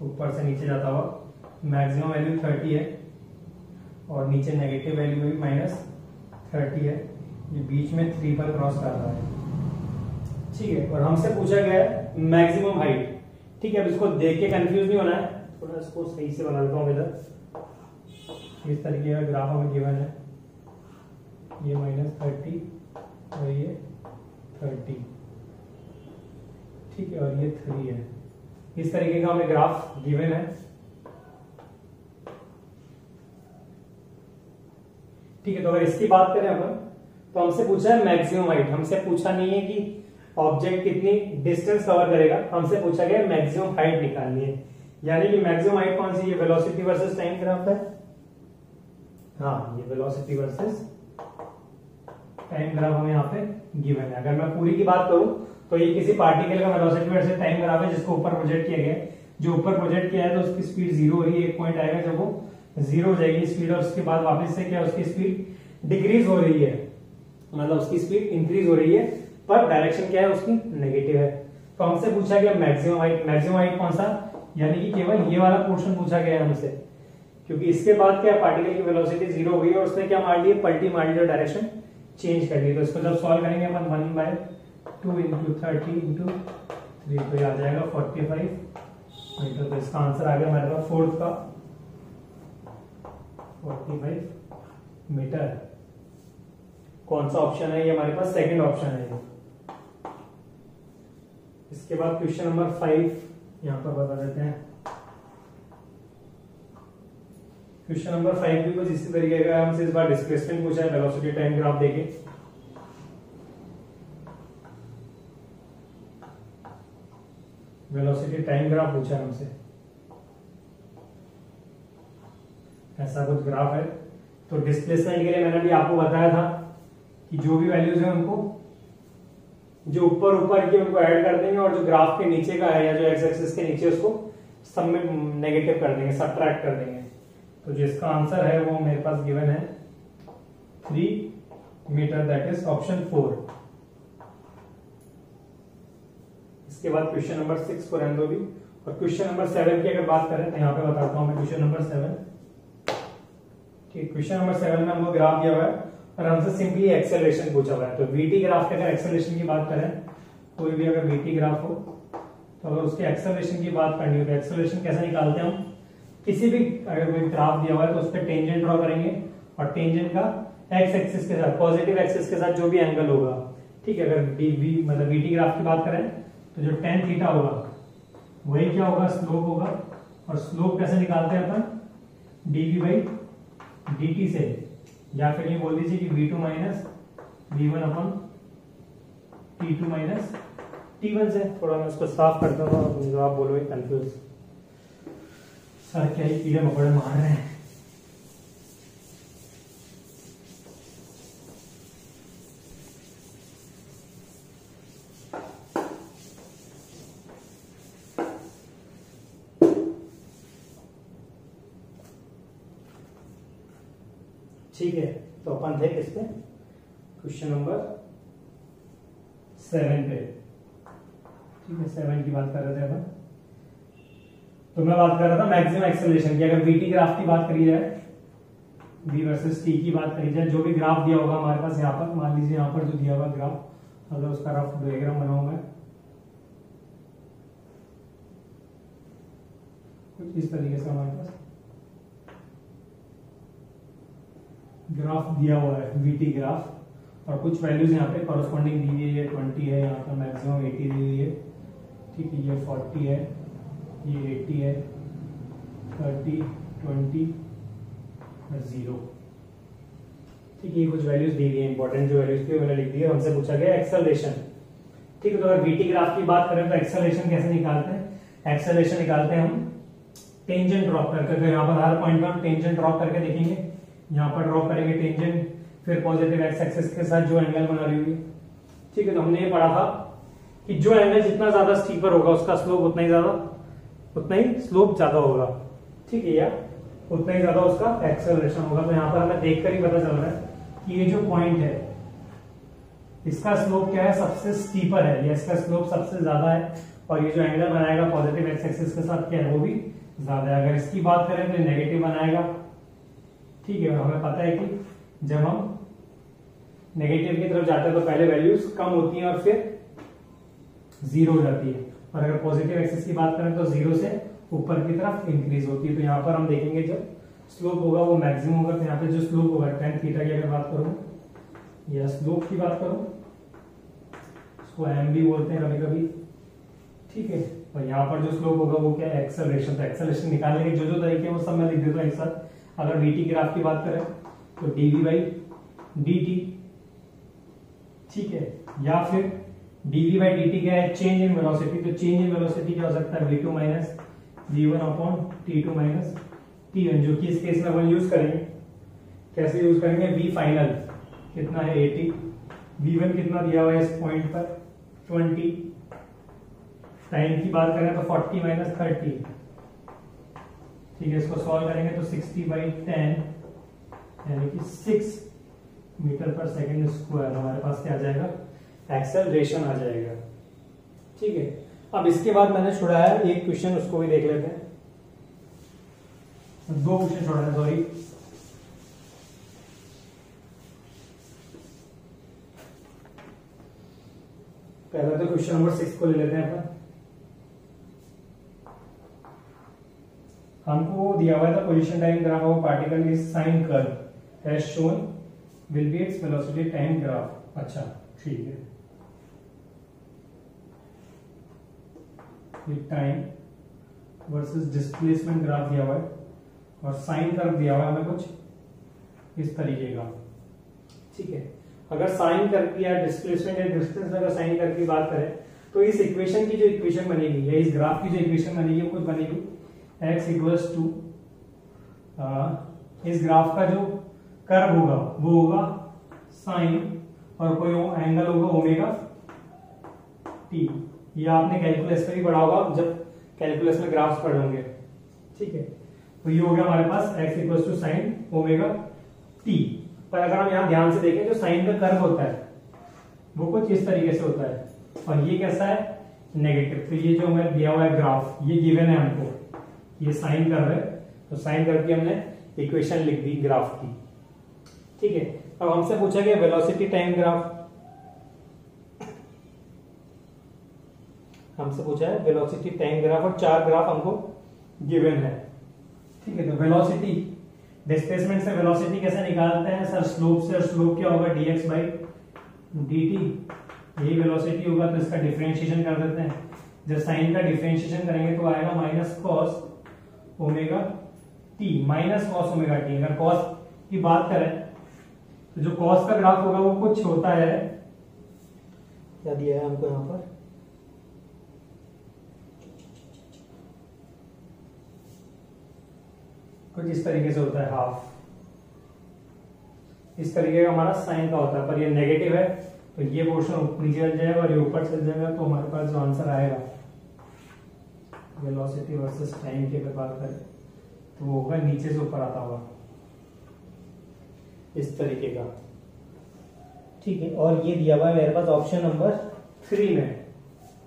S1: ऊपर से नीचे जाता हुआ, मैक्सिमम वैल्यू 30 है और नीचे नेगेटिव वैल्यू में भी -30 है। ये बीच में 3 पर क्रॉस कर रहा है, ठीक है। और हमसे पूछा गया है मैक्सिमम हाइट, ठीक है। अब इसको देख के कंफ्यूज नहीं होना है, थोड़ा इसको सही से बना देता हूँ इधर। इस तरीके का ग्राफ हमें गिवन है, ये -30 और ये 30, ठीक है, और ये 3 है। इस तरीके का हमें ग्राफ गिवन है, ठीक है। तो अगर इसकी बात करें अपन, तो हमसे पूछा है मैक्सिमम हाइट, हमसे पूछा नहीं है कि ऑब्जेक्ट कितनी डिस्टेंस कवर करेगा, हमसे पूछा गया मैक्सिमम हाइट निकालनी है। यानी कि मैक्सिमम हाइट कौन सी, ये वेलोसिटी वर्सेस टाइम ग्राफ है, हाँ ये वेलोसिटी वर्सेस टाइम ग्राफ हमें यहाँ पे गिवन है। अगर मैं पूरी की बात करूं तो ये किसी पार्टिकल का वेलोसिटी वर्सेस टाइम ग्राफ है जिसको ऊपर प्रोजेक्ट किया गया है। जो ऊपर प्रोजेक्ट किया है तो उसकी स्पीड 0 हो रही है, एक पॉइंट आएगा जब वो 0 हो जाएगी स्पीड, और उसके बाद वापस से क्या उसकी स्पीड डिक्रीज हो रही है, मतलब उसकी स्पीड इंक्रीज हो रही है, पर डायरेक्शन क्या है उसकी नेगेटिव है। तो हमसे पूछा गया मैक्सिमम हाइट, मैक्सिमम हाइट कौन सा, यानी कि केवल ये वाला पोर्शन पूछा गया है हमसे, क्योंकि इसके बाद क्या पार्टिकल की वेलोसिटी 0 हो गई और उसने क्या मार ली, पलटी मार ली और डायरेक्शन चेंज कर ली। तो इसको जब सॉल्व करेंगे अपन 1/2 × 30 × 3, तो ये आ जाएगा 45 मीटर। तो इसका आंसर आ गया हमारे पास फोर्थ का 45 मीटर। कौन सा ऑप्शन है ये, हमारे पास सेकंड ऑप्शन है ये। इसके बाद क्वेश्चन नंबर 5 यहां पर बता देते हैं। क्वेश्चन नंबर 5 भी कुछ इसी तरीके का, हमसे इस बार डिस्प्लेसमेंट पूछा है, वेलोसिटी टाइम ग्राफ देके। वेलोसिटी टाइम ग्राफ पूछा है हमसे, ऐसा कुछ ग्राफ है। तो डिस्प्लेसमेंट के लिए मैंने भी आपको बताया था कि जो भी वैल्यूज है उनको जो ऊपर की उनको ऐड कर देंगे, और जो ग्राफ के नीचे का है या जो एक्स एक्सिस के नीचे उसको सब में नेगेटिव कर देंगे, सबट्रैक्ट कर देंगे। तो जिसका आंसर है वो मेरे पास गिवन है 3 मीटर, दैट इज ऑप्शन 4। इसके बाद क्वेश्चन नंबर 6 को रहने दो भी, और क्वेश्चन नंबर 7 की अगर बात करें तो यहाँ पे बताता हूँ मैं क्वेश्चन नंबर 7। ठीक, क्वेश्चन नंबर 7 में हमको ग्राफ दिया हुआ है और हमसे सिंपली एक्सेलरेशन पूछा हुआ है। तो वीटी ग्राफ के अगर एक्सेलरेशन की बात करें, कोई भी अगर वीटी ग्राफ हो तो अगर उसके एक्सेलरेशन की बात करनी हो तो एक्सेलरेशन कैसे निकालते हैं हम, किसी भी अगर कोई ग्राफ दिया हुआ है तो उस पर टेंजेंट ड्रॉ करेंगे, और टेंजेंट का एक्स एक्सिस के साथ, पॉजिटिव एक्सिस के साथ जो भी एंगल होगा, ठीक है। अगर वी मतलब वीटी ग्राफ की बात करें तो जो tan थीटा होगा वही क्या होगा, स्लोप होगा। और स्लोप कैसे निकालते हैं अपन, dv/dt से, या फिर ये बोल दीजिए कि v2 माइनस v1 अपन t2 माइनस t1 से। थोड़ा मैं इसको साफ करता हूँ, जो आप बोलोगे कंफ्यूज, सर क्या ही कीड़े मकोड़े मार रहे हैं। ठीक है, तो अपन थे किस पे, क्वेश्चन नंबर 7 पे, ठीक है। 7 की बात कर रहे थे अपन। तो मैं बात कर रहा था मैक्सिमम एक्सेलरेशन की। अगर वीटी ग्राफ की बात करी जाए, v वर्सेस t की बात करी जाए, जो भी ग्राफ दिया होगा हमारे पास यहाँ पर, मान लीजिए यहाँ पर जो दिया हुआ ग्राफ, अगर उसका रफ डायग्राम बनाऊंगा कुछ इस तरीके से, हमारे पास ग्राफ दिया हुआ है वीटी ग्राफ, और कुछ वैल्यूज यहाँ पे कॉरेस्पॉन्डिंग दी हुई है, 20 है, यहाँ पर मैक्सिमम 80 दी हुई है, ठीक है। ये 40 है, ये 80 है, 30, 20 और 0, ठीक है। ये कुछ वैल्यूज दी हुई है, इंपॉर्टेंट जो वैल्यूज थी मैंने लिख दी है। हमसे पूछा गया एक्सेलरेशन, ठीक है। तो अगर वीटी ग्राफ की बात करें तो एक्सेलरेशन कैसे निकालते हैं, एक्सेलरेशन निकालते हैं हम टेंजेंट ड्रॉप करके। तो यहाँ पर हर पॉइंट पर हम टेंजेंट ड्रॉप करके देखेंगे, यहाँ पर ड्रॉ करेंगे टेंजेंट, फिर पॉजिटिव एक्स एक्सिस के साथ जो एंगल बना रही होगी, ठीक है। तो हमने ये पढ़ा था कि जो एंगल जितना ज्यादा स्टीपर होगा उसका स्लोप उतना ही स्लोप ज्यादा होगा, ठीक है, या उतना ही ज्यादा उसका एक्सेलरेशन होगा। तो यहाँ पर हमें देखकर ही पता चल रहा है कि ये जो पॉइंट है इसका स्लोप क्या है, सबसे स्टीपर है, या इसका स्लोप सबसे ज्यादा है, और ये जो एंगल बनाएगा पॉजिटिव एक्स एक्सिस के साथ क्या है, वो भी ज्यादा है। अगर इसकी बात करें तो नेगेटिव बनाएगा, ठीक है। हमें पता है कि जब हम नेगेटिव की तरफ जाता है तो पहले वैल्यूज कम होती हैं और फिर जीरो हो जाती है, और अगर पॉजिटिव एक्सिस की बात करें तो जीरो से ऊपर की तरफ इंक्रीज होती है। तो यहाँ पर हम देखेंगे जब स्लोप होगा वो मैक्सिमम होगा, तो यहाँ पे जो स्लोप होगा tan थीटा की अगर बात करूँ या स्लोप की बात करूँ, उसको एम भी बोलते हैं कभी कभी, ठीक है। और यहाँ पर जो स्लोप होगा वो क्या है, एक्सेलरेशन। तो एक्सेलरेशन निकालने के जो तरीके हैं वो सब मैं लिख देता हूँ एक साथ। अगर वीटी ग्राफ की बात करें तो डीवी बाई डी, ठीक है, या फिर dv बाई dt क्या है, चेंज इन वेलोसिटी। तो चेंज इन वेलोसिटी क्या हो सकता है, v2 minus v1 upon t2 minus t1, जो कि इस केस में अपन यूज करेंगे। कैसे यूज करेंगे, v फाइनल कितना है 80, v1 कितना दिया हुआ है इस पॉइंट पर 20, टाइम की बात करें तो 40 माइनस 30, ठीक है। इसको सॉल्व करेंगे तो 60 बाई 10 यानी कि 6 मीटर पर सेकेंड स्क्वायर हमारे पास क्या आ जाएगा, एक्सेलरेशन आ जाएगा, ठीक है। अब इसके बाद मैंने छुड़ाया एक क्वेश्चन, उसको भी देख लेते हैं। दो क्वेश्चन छोड़ा है, सॉरी। पहला तो क्वेश्चन नंबर 6 को ले लेते हैं अपन। हमको दिया हुआ था position time graph of particle is sine curve as shown will be its velocity time graph. अच्छा, ठीक है। टाइम वर्सेस डिस्प्लेसमेंट ग्राफ दिया हुआ है और साइन कर्व दिया हुआ है हमें कुछ इस तरीके का, ठीक है। अगर साइन कर्व की या डिस्प्लेसमेंट या डिस्टेंस अगर साइन कर्व की बात करें तो इस इक्वेशन की जो इक्वेशन बनेगी या इस ग्राफ की जो इक्वेशन बनेगी वो कुछ बनेगी x इक्वल्स टू, इस ग्राफ का जो कर्व होगा वो होगा साइन और कोई एंगल होगा ओमेगा टी। ये आपने कैलकुलस में भी पढ़ा होगा जब कैलकुलस में ग्राफ्स पढ़े होंगे, ठीक है। तो ये हो गया हमारे पास x equals to sine omega t. पर अगर हम यहाँ ध्यान से देखें जो साइन का कर्व होता है वो कुछ इस तरीके से होता है और ये कैसा है, नेगेटिव। तो ये जो हमें दिया हुआ है ग्राफ, ये गिवन है हमको, ये साइन कर्व है, तो साइन कर्व की हमने इक्वेशन लिख दी ग्राफ की, ठीक है। अब हमसे पूछा गया वेलोसिटी टाइम ग्राफ, हमसे पूछा है वेलोसिटी टाइम ग्राफ और 4 ग्राफ हमको गिवन है, ठीक है। तो वेलोसिटी डिस्प्लेसमेंट से वेलोसिटी कैसे निकालते हैं सर, स्लोप से, और स्लोप क्या होगा dx बाई dt, यही वेलोसिटी होगा। तो इसका डिफरेंशिएशन कर देते हैं। जब साइन का डिफरेंशिएशन करेंगे तो आएगा minus cos omega T, minus cos omega T. अगर कॉस की बात करें तो जो कॉस का ग्राफ होगा वो कुछ होता है, क्या दिया है हमको यहां पर, कुछ इस तरीके से होता है, हाफ इस तरीके का हमारा साइन का होता है। पर ये नेगेटिव है तो ये पोर्शन नीचे चल जाएगा और ये ऊपर चल जाएगा। तो हमारे पास जो आंसर आएगा वेलोसिटी वर्सेस टाइम की अगर बात करें तो वो होगा नीचे से ऊपर आता हुआ इस तरीके का, ठीक है। और ये दिया हुआ है मेरे पास ऑप्शन नंबर 3 में,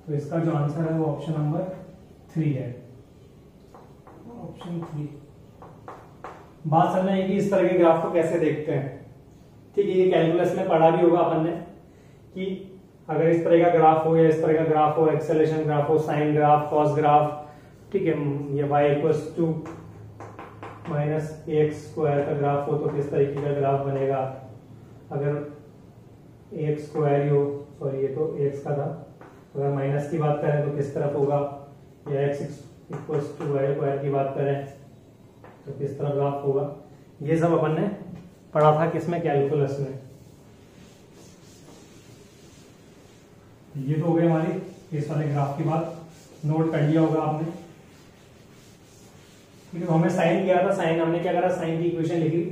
S1: तो इसका जो आंसर है वो ऑप्शन नंबर 3 है, ऑप्शन 3। बात समझना है कि इस तरह के ग्राफ को कैसे देखते हैं, ठीक है। ये कैलकुलस में पढ़ा भी होगा अपन ने कि अगर इस तरह का ग्राफ हो या इस तरह का ग्राफ हो, एक्सेलरेशन ग्राफ हो, साइन ग्राफ, कॉस ग्राफ, ठीक है, ये y equals to minus x square का ग्राफ हो तो किस तरीके का ग्राफ बनेगा। अगर एक्स स्क्वायर हो, सॉरी ये तो एक्स का था, अगर माइनस की बात करें तो किस तरफ होगा, या x equals to y square की बात करें तो किस तरह ग्राफ होगा। ये सब अपन ने पढ़ा था किसमें, कैलकुलस में। ये तो हो गई हमारी इस वाले ग्राफ की बात, नोट कर लिया होगा आपने, ठीक है। हमें साइन किया था, साइन हमने क्या करा, साइन की इक्वेशन लिखी,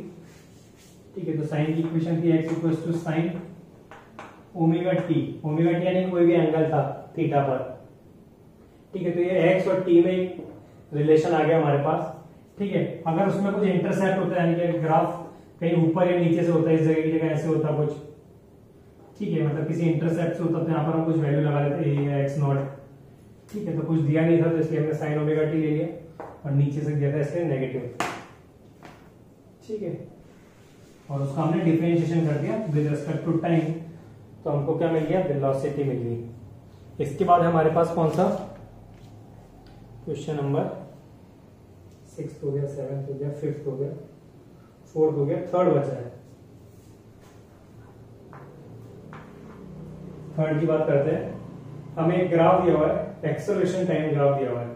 S1: ठीक है। तो साइन की इक्वेशन थी x equals to sine omega t, omega t यानी कोई भी एंगल था थीटा पर, ठीक है। तो ये x और t में एक रिलेशन आ गया हमारे पास, ठीक है। अगर उसमें कुछ इंटरसेप्ट होता है, यानी कि ग्राफ कहीं ऊपर या नीचे से होता है, इस जगह की जगह ऐसे होता कुछ, ठीक है, मतलब किसी इंटरसेप्ट से होता तो यहाँ पर हम कुछ वैल्यू लगा लेते हैं x नॉट, ठीक है। तो कुछ दिया नहीं था तो इसलिए हमने साइन ओमेगा टी ले लिया और नीचे से दिया था इसलिए नेगेटिव, ठीक है। और उसका हमने डिफरेंशिएशन कर दिया विद रिस्पेक्ट टू टाइम, तो हमको क्या मिल गया, वेलोसिटी मिल गई। इसके बाद हमारे पास कौन सा क्वेश्चन नंबर 6 हो गया, 7 हो गया, 5 हो गया, 4 हो गया, 3 बचा है। 3 की बात करते हैं। हमें एक ग्राफ दिया हुआ है, एक्सेलरेशन टाइम ग्राफ दिया हुआ है,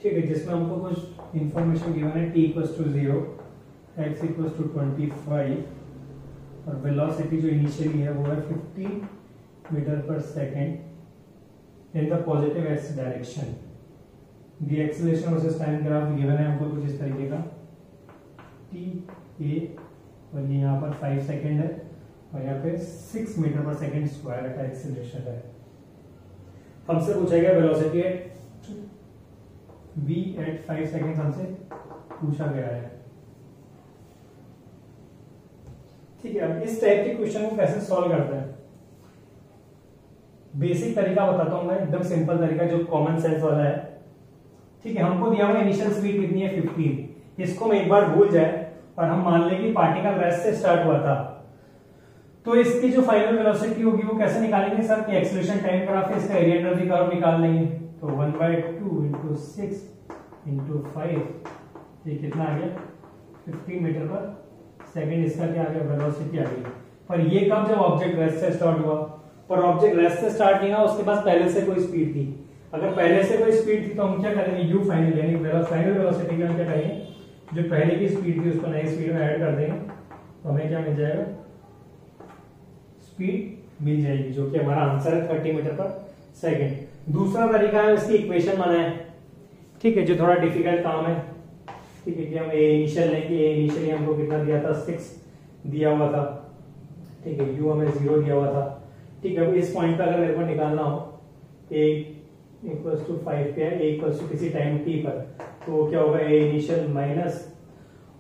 S1: ठीक है, जिसमें हमको कुछ इंफॉर्मेशन गिवन है, t = 0, x = 25 और वेलोसिटी जो इनिशियली है वो है 15 मीटर पर second in the positive X direction. The acceleration versus time graph given है हमको कुछ इस तरीके का, t a और ये यहाँ पर 5 सेकेंड है और यहाँ पे 6 मीटर पर सेकेंड स्क्वायर का एक्सेलरेशन है। हमसे पूछा गया velocity at v at 5 second हमसे पूछा गया है, ठीक है। अब इस टाइप के क्वेश्चन को कैसे सॉल्व करते हैं, बेसिक तरीका बताता हूं मैं, एकदम सिंपल तरीका जो कॉमन सेंस वाला है, ठीक है। हमको दिया हुआ इनिशियल स्पीड कितनी है, 15। इसको हम एक बार भूल जाए और हम मान लें कि पार्टिकल रेस्ट से स्टार्ट हुआ था, तो इसकी जो फाइनल वेलोसिटी होगी वो कैसे निकालेंगे सर, कि एक्सेलरेशन टाइम ग्राफ है, इसका एरिया अंडर द कर्व निकाल लेंगे। तो 1/2 इंटू 6 इंटू 5, ये कितना आ गया, 15 मीटर पर सेकेंड, इसका क्या आ गया, वेलोसिटी आ गई। पर ये कब, जब ऑब्जेक्ट रेस्ट से स्टार्ट हुआ, पर ऑब्जेक्ट रेस्ट से स्टार्ट नहीं हुआ, उसके पास पहले से कोई स्पीड थी। अगर पहले से कोई स्पीड थी तो हम क्या करेंगे, यू फाइनल यानी फाइनल वेलोसिटी में हम क्या करेंगे, जो पहले की स्पीड थी उसको नई स्पीड में ऐड कर देंगे, तो हमें क्या मिल जाएगा, स्पीड मिल जाएगी, जो कि हमारा आंसर है 30 मीटर पर सेकेंड। दूसरा तरीका है इसकी इक्वेशन बनाए, ठीक है, जो थोड़ा डिफिकल्ट काम है, ठीक है, कि हम ए इनिशियल लेंगे, ए इनिशियली हमको कितना दिया था, 6 दिया हुआ था, ठीक है, यू हमें 0 दिया हुआ था, ठीक है। अब इस पॉइंट पे अगर मेरे को निकालना हो, ए इक्वल्स टू 5 पे है, ए इक्वल्स टू किसी टाइम टी पर, तो वो क्या होगा, ए इनिशियल माइनस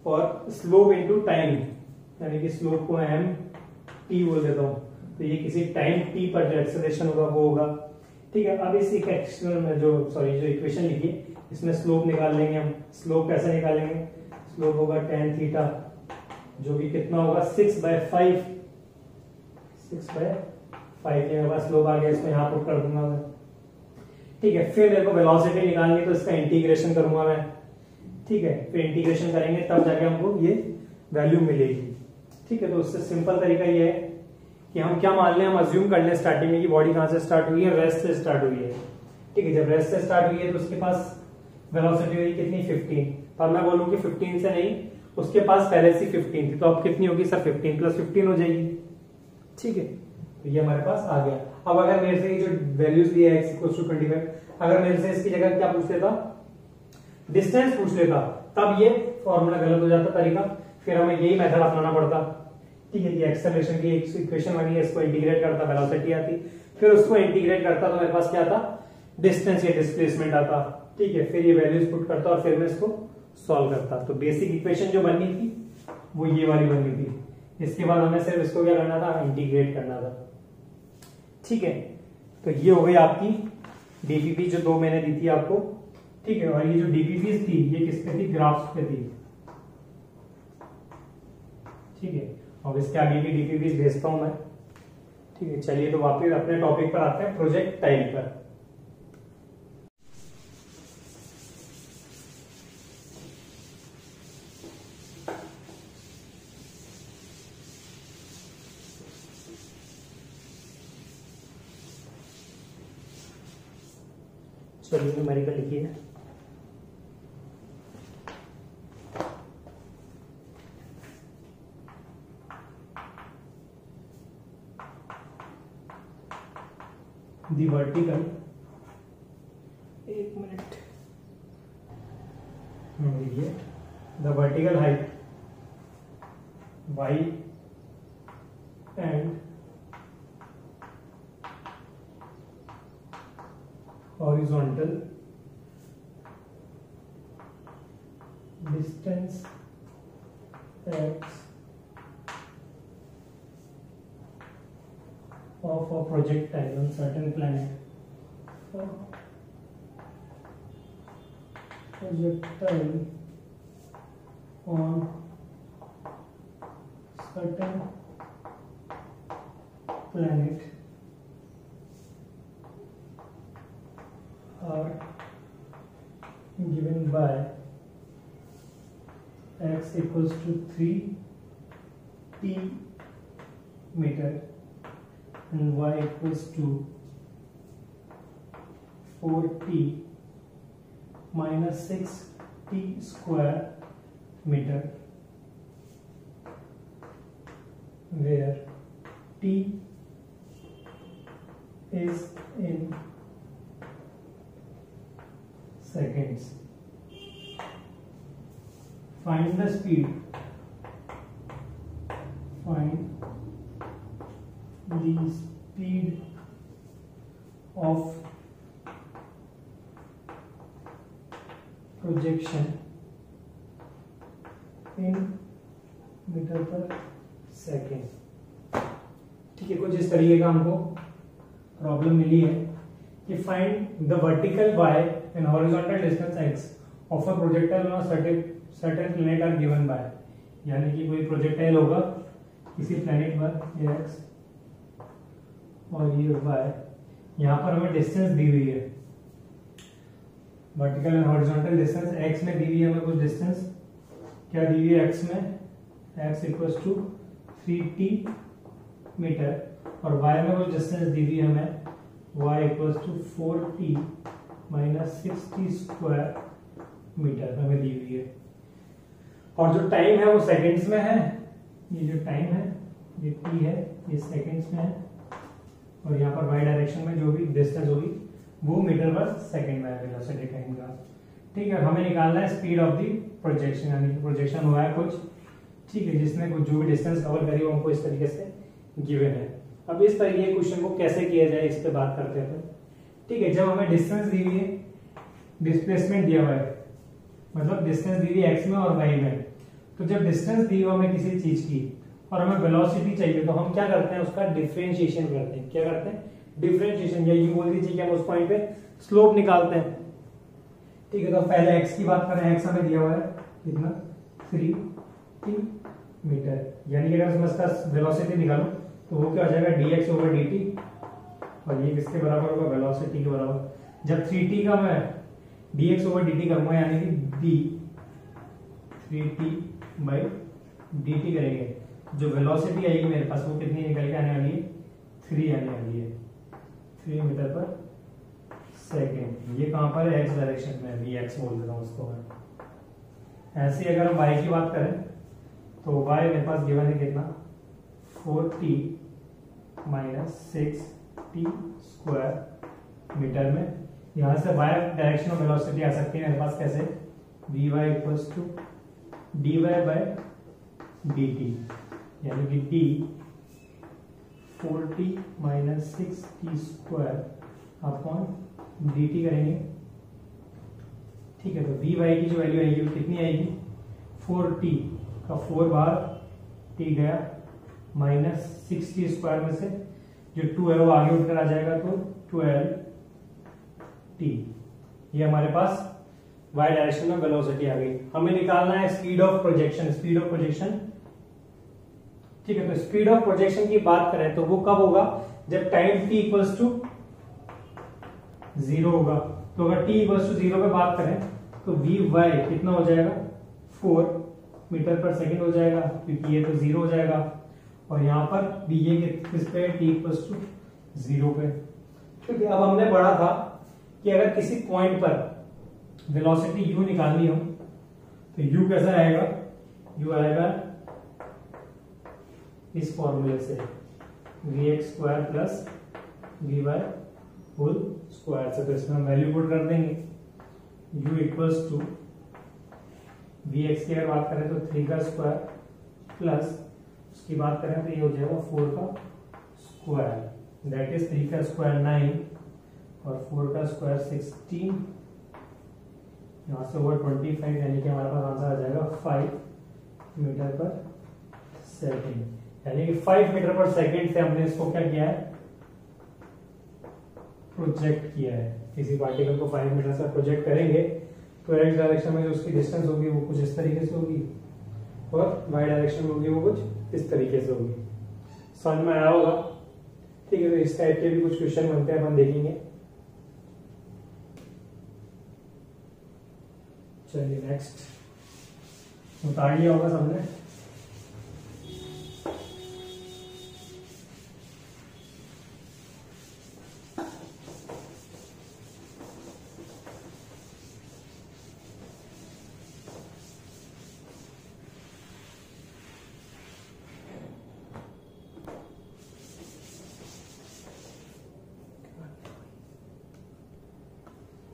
S1: और स्लोप इनटू टाइम, यानी कि स्लोप को एम टी बोल देता हूं, तो ये किसी टाइम टी पर जो एक्सेलरेशन होगा वो होगा, ठीक है। अब इस इक्वेशन में जो इक्वेशन लिखी है, इसमें स्लोप निकाल लेंगे हम। स्लोप कैसे निकालेंगे, स्लोप होगा tan थीटा, जो कि कितना होगा, 6/5, 6/5 के पास स्लोप आ गया, इसको यहाँ पुट कर दूंगा मैं, ठीक है। फिर मेरे को वेलोसिटी निकालनी, तो इसका इंटीग्रेशन करूंगा मैं, ठीक है। फिर इंटीग्रेशन करेंगे तब जाके हमको ये वैल्यू मिलेगी, ठीक है। तो उससे सिंपल तरीका ये है कि हम क्या मान लें, हम अज्यूम कर लें स्टार्टिंग में कि बॉडी कहां से स्टार्ट हुई है, रेस्ट से स्टार्ट हुई है, ठीक है। जब रेस्ट से स्टार्ट हुई है तो उसके पास वेलोसिटी हुई कितनी, 15, पर मैं बोलूं कि 15 से नहीं, उसके पास पहले से 15 थी, तो अब कितनी होगी सर, 15 + 15 हो जाएगी, ठीक है। तो ये हमारे पास आ गया। अब अगर मेरे से ये जो वैल्यूज दिए x = 25, अगर मेरे से इसकी जगह क्या पूछ लेता, डिस्टेंस पूछ लेता, तब ये फॉर्मूला गलत हो जाता तरीका, फिर हमें यही मेथड अपनाना पड़ता, ठीक है। कि एक्सेलरेशन की एक इक्वेशन बनी है, इसको इंटीग्रेट करता, वेलोसिटी आती, फिर उसको इंटीग्रेट करता, तो मेरे पास क्या आता, डिस्टेंस या डिस्प्लेसमेंट आता, ठीक है। फिर ये वैल्यूज पुट करता और फिर मैं इसको सॉल्व करता। तो बेसिक इक्वेशन जो बननी थी वो ये वाली बननी थी। इसके बाद हमें सिर्फ इसको क्या करना था, इंटीग्रेट करना था, ठीक है। तो ये हो गई आपकी डीपीपी जो 2 मैंने दी थी आपको, ठीक है। और ये जो डीपीपी थी ये किस पे थी, ग्राफ्स पे थी, ठीक है। अब इसके आगे की डीपीपी भेजता हूं मैं, ठीक है। चलिए तो वापस अपने टॉपिक पर आते हैं, प्रोजेक्टाइल पर। चलिए न्यूमेरिकल लिखिए, दी वर्टिकल, एक मिनट लिखिए, the vertical height y and horizontal distance x of a projectile on certain planet, projectile on certain planet are given by x equals to 3t meter and y equals to 4t minus 6t square meter, where t is in seconds. Find the speed. Find the speed of projection in metre पर second. ठीक है, कुछ इस तरीके का हमको problem मिली है कि find the vertical y and horizontal distance x of a projectile on certain planet are given by, यानी कि कोई प्रोजेक्टाइल होगा किसी प्लैनेट पर, ये एक्स और ये वाई, यहाँ पर हमें डिस्टेंस दी हुई है, vertical and horizontal distance x में दी हुई है हमें कुछ डिस्टेंस, क्या दी हुई है एक्स में, x equals to 3t metre और y में कुछ डिस्टेंस दी हुई है हमें, y equals to 4t minus 6t square metre हमें दी हुई है, और जो टाइम है वो सेकंड्स में है, ये जो टाइम है ये t है, ये सेकंड्स में है, और यहाँ पर y डायरेक्शन में जो भी डिस्टेंस होगी वो मीटर पर सेकंड में है वेलोसिटी टाइम का। ठीक है, हमें निकालना है स्पीड ऑफ दी प्रोजेक्शन, यानी कि प्रोजेक्शन हुआ है कुछ, ठीक है, जिसने कुछ जो भी डिस्टेंस कवर करी वो हमको इस तरीके से गिवन है। अब इस तरीके के क्वेश्चन को कैसे किया जाए इस पे बात करते हैं। ठीक है, जब हमें डिस्टेंस दी हुई है, डिस्प्लेसमेंट दिया हुआ है, मतलब डिस्टेंस दी हुई है एक्स में और वाई में, तो जब डिस्टेंस दी हुई हमें किसी चीज की और हमें वेलोसिटी चाहिए तो हम क्या करते हैं, उसका डिफरेंशिएशन करते हैं। क्या करते हैं, डिफरेंशिएशन, या यूं बोल दीजिए कि हम उस पॉइंट पे स्लोप निकालते हैं। ठीक है, तो पहले एक्स की बात करें, एक्स हमें दिया हुआ है कितना, 3t मीटर, यानी कि अगर मैं इसका वेलोसिटी निकालूं तो वो क्या हो जाएगा, dx ओवर dt, और ये किसके बराबर होगा, वेलोसिटी के बराबर। जब 3t का मैं dx ओवर dt करूंगा, यानी कि d 3t बाई dt करेंगे, जो वेलोसिटी आएगी मेरे पास वो कितनी निकल के आने वाली है, 3 आने वाली है, 3 मीटर पर सेकेंड। ये कहां पर है, x डायरेक्शन में, vx बोल देता हूं उसको मैं। ऐसे ही अगर हम y की बात करें तो y मेरे पास गिवन है कितना, 4t minus 6t square metre में। यहां से y डायरेक्शन में वेलोसिटी आ सकती है मेरे पास कैसे, vy equals to dy by dt, यानी कि d 4t minus 6t square upon dt करेंगे। ठीक है, तो vy की जो वैल्यू आएगी वो कितनी आएगी, 4t का 4 बार t गया माइनस 6t स्क्वायर में से जो 2 है वो आगे उठकर आ जाएगा, तो 12t। ये हमारे पास y डायरेक्शन में वेलोसिटी आ गई। हमें निकालना है speed of projection, speed of projection. ठीक है, तो स्पीड ऑफ प्रोजेक्शन की बात करें तो वो कब होगा, जब टाइम t इक्वल्स टू 0 होगा। तो अगर t इक्वल्स टू 0 पे बात करें तो vy कितना हो जाएगा, 4 मीटर पर सेकंड हो जाएगा, क्योंकि ये तो 0 हो जाएगा, और यहाँ पर भी ये किस पे, t इक्वल्स टू 0 पे। क्योंकि अब हमने पढ़ा था कि अगर किसी पॉइंट पर वेलोसिटी u निकालनी हो तो u कैसा आएगा, u आएगा इस फॉर्मूले से, vx square plus vy whole square से। तो इसमें हम वैल्यू पुट कर देंगे, u इक्वल्स टू vx की अगर बात करें तो 3 का स्क्वायर प्लस उसकी बात करें तो ये हो जाएगा 4 का स्क्वायर, दैट इज 3 का स्क्वायर 9 और 4 का स्क्वायर 16, यहाँ से ओवर 25, यानी कि हमारे पास आंसर आ जाएगा 5 मीटर पर सेकेंड। यानी कि 5 मीटर पर सेकेंड से हमने इसको क्या किया है, प्रोजेक्ट किया है। किसी पार्टिकल को 5 मीटर से प्रोजेक्ट करेंगे तो x डायरेक्शन में जो उसकी डिस्टेंस होगी वो कुछ इस तरीके से होगी और y डायरेक्शन में होगी वो कुछ इस तरीके से होगी। समझ में आया होगा? ठीक है, तो इस टाइप के भी कुछ क्वेश्चन बनते हैं, अपन देखेंगे। चलिए नेक्स्ट उतार लिया होगा सबने।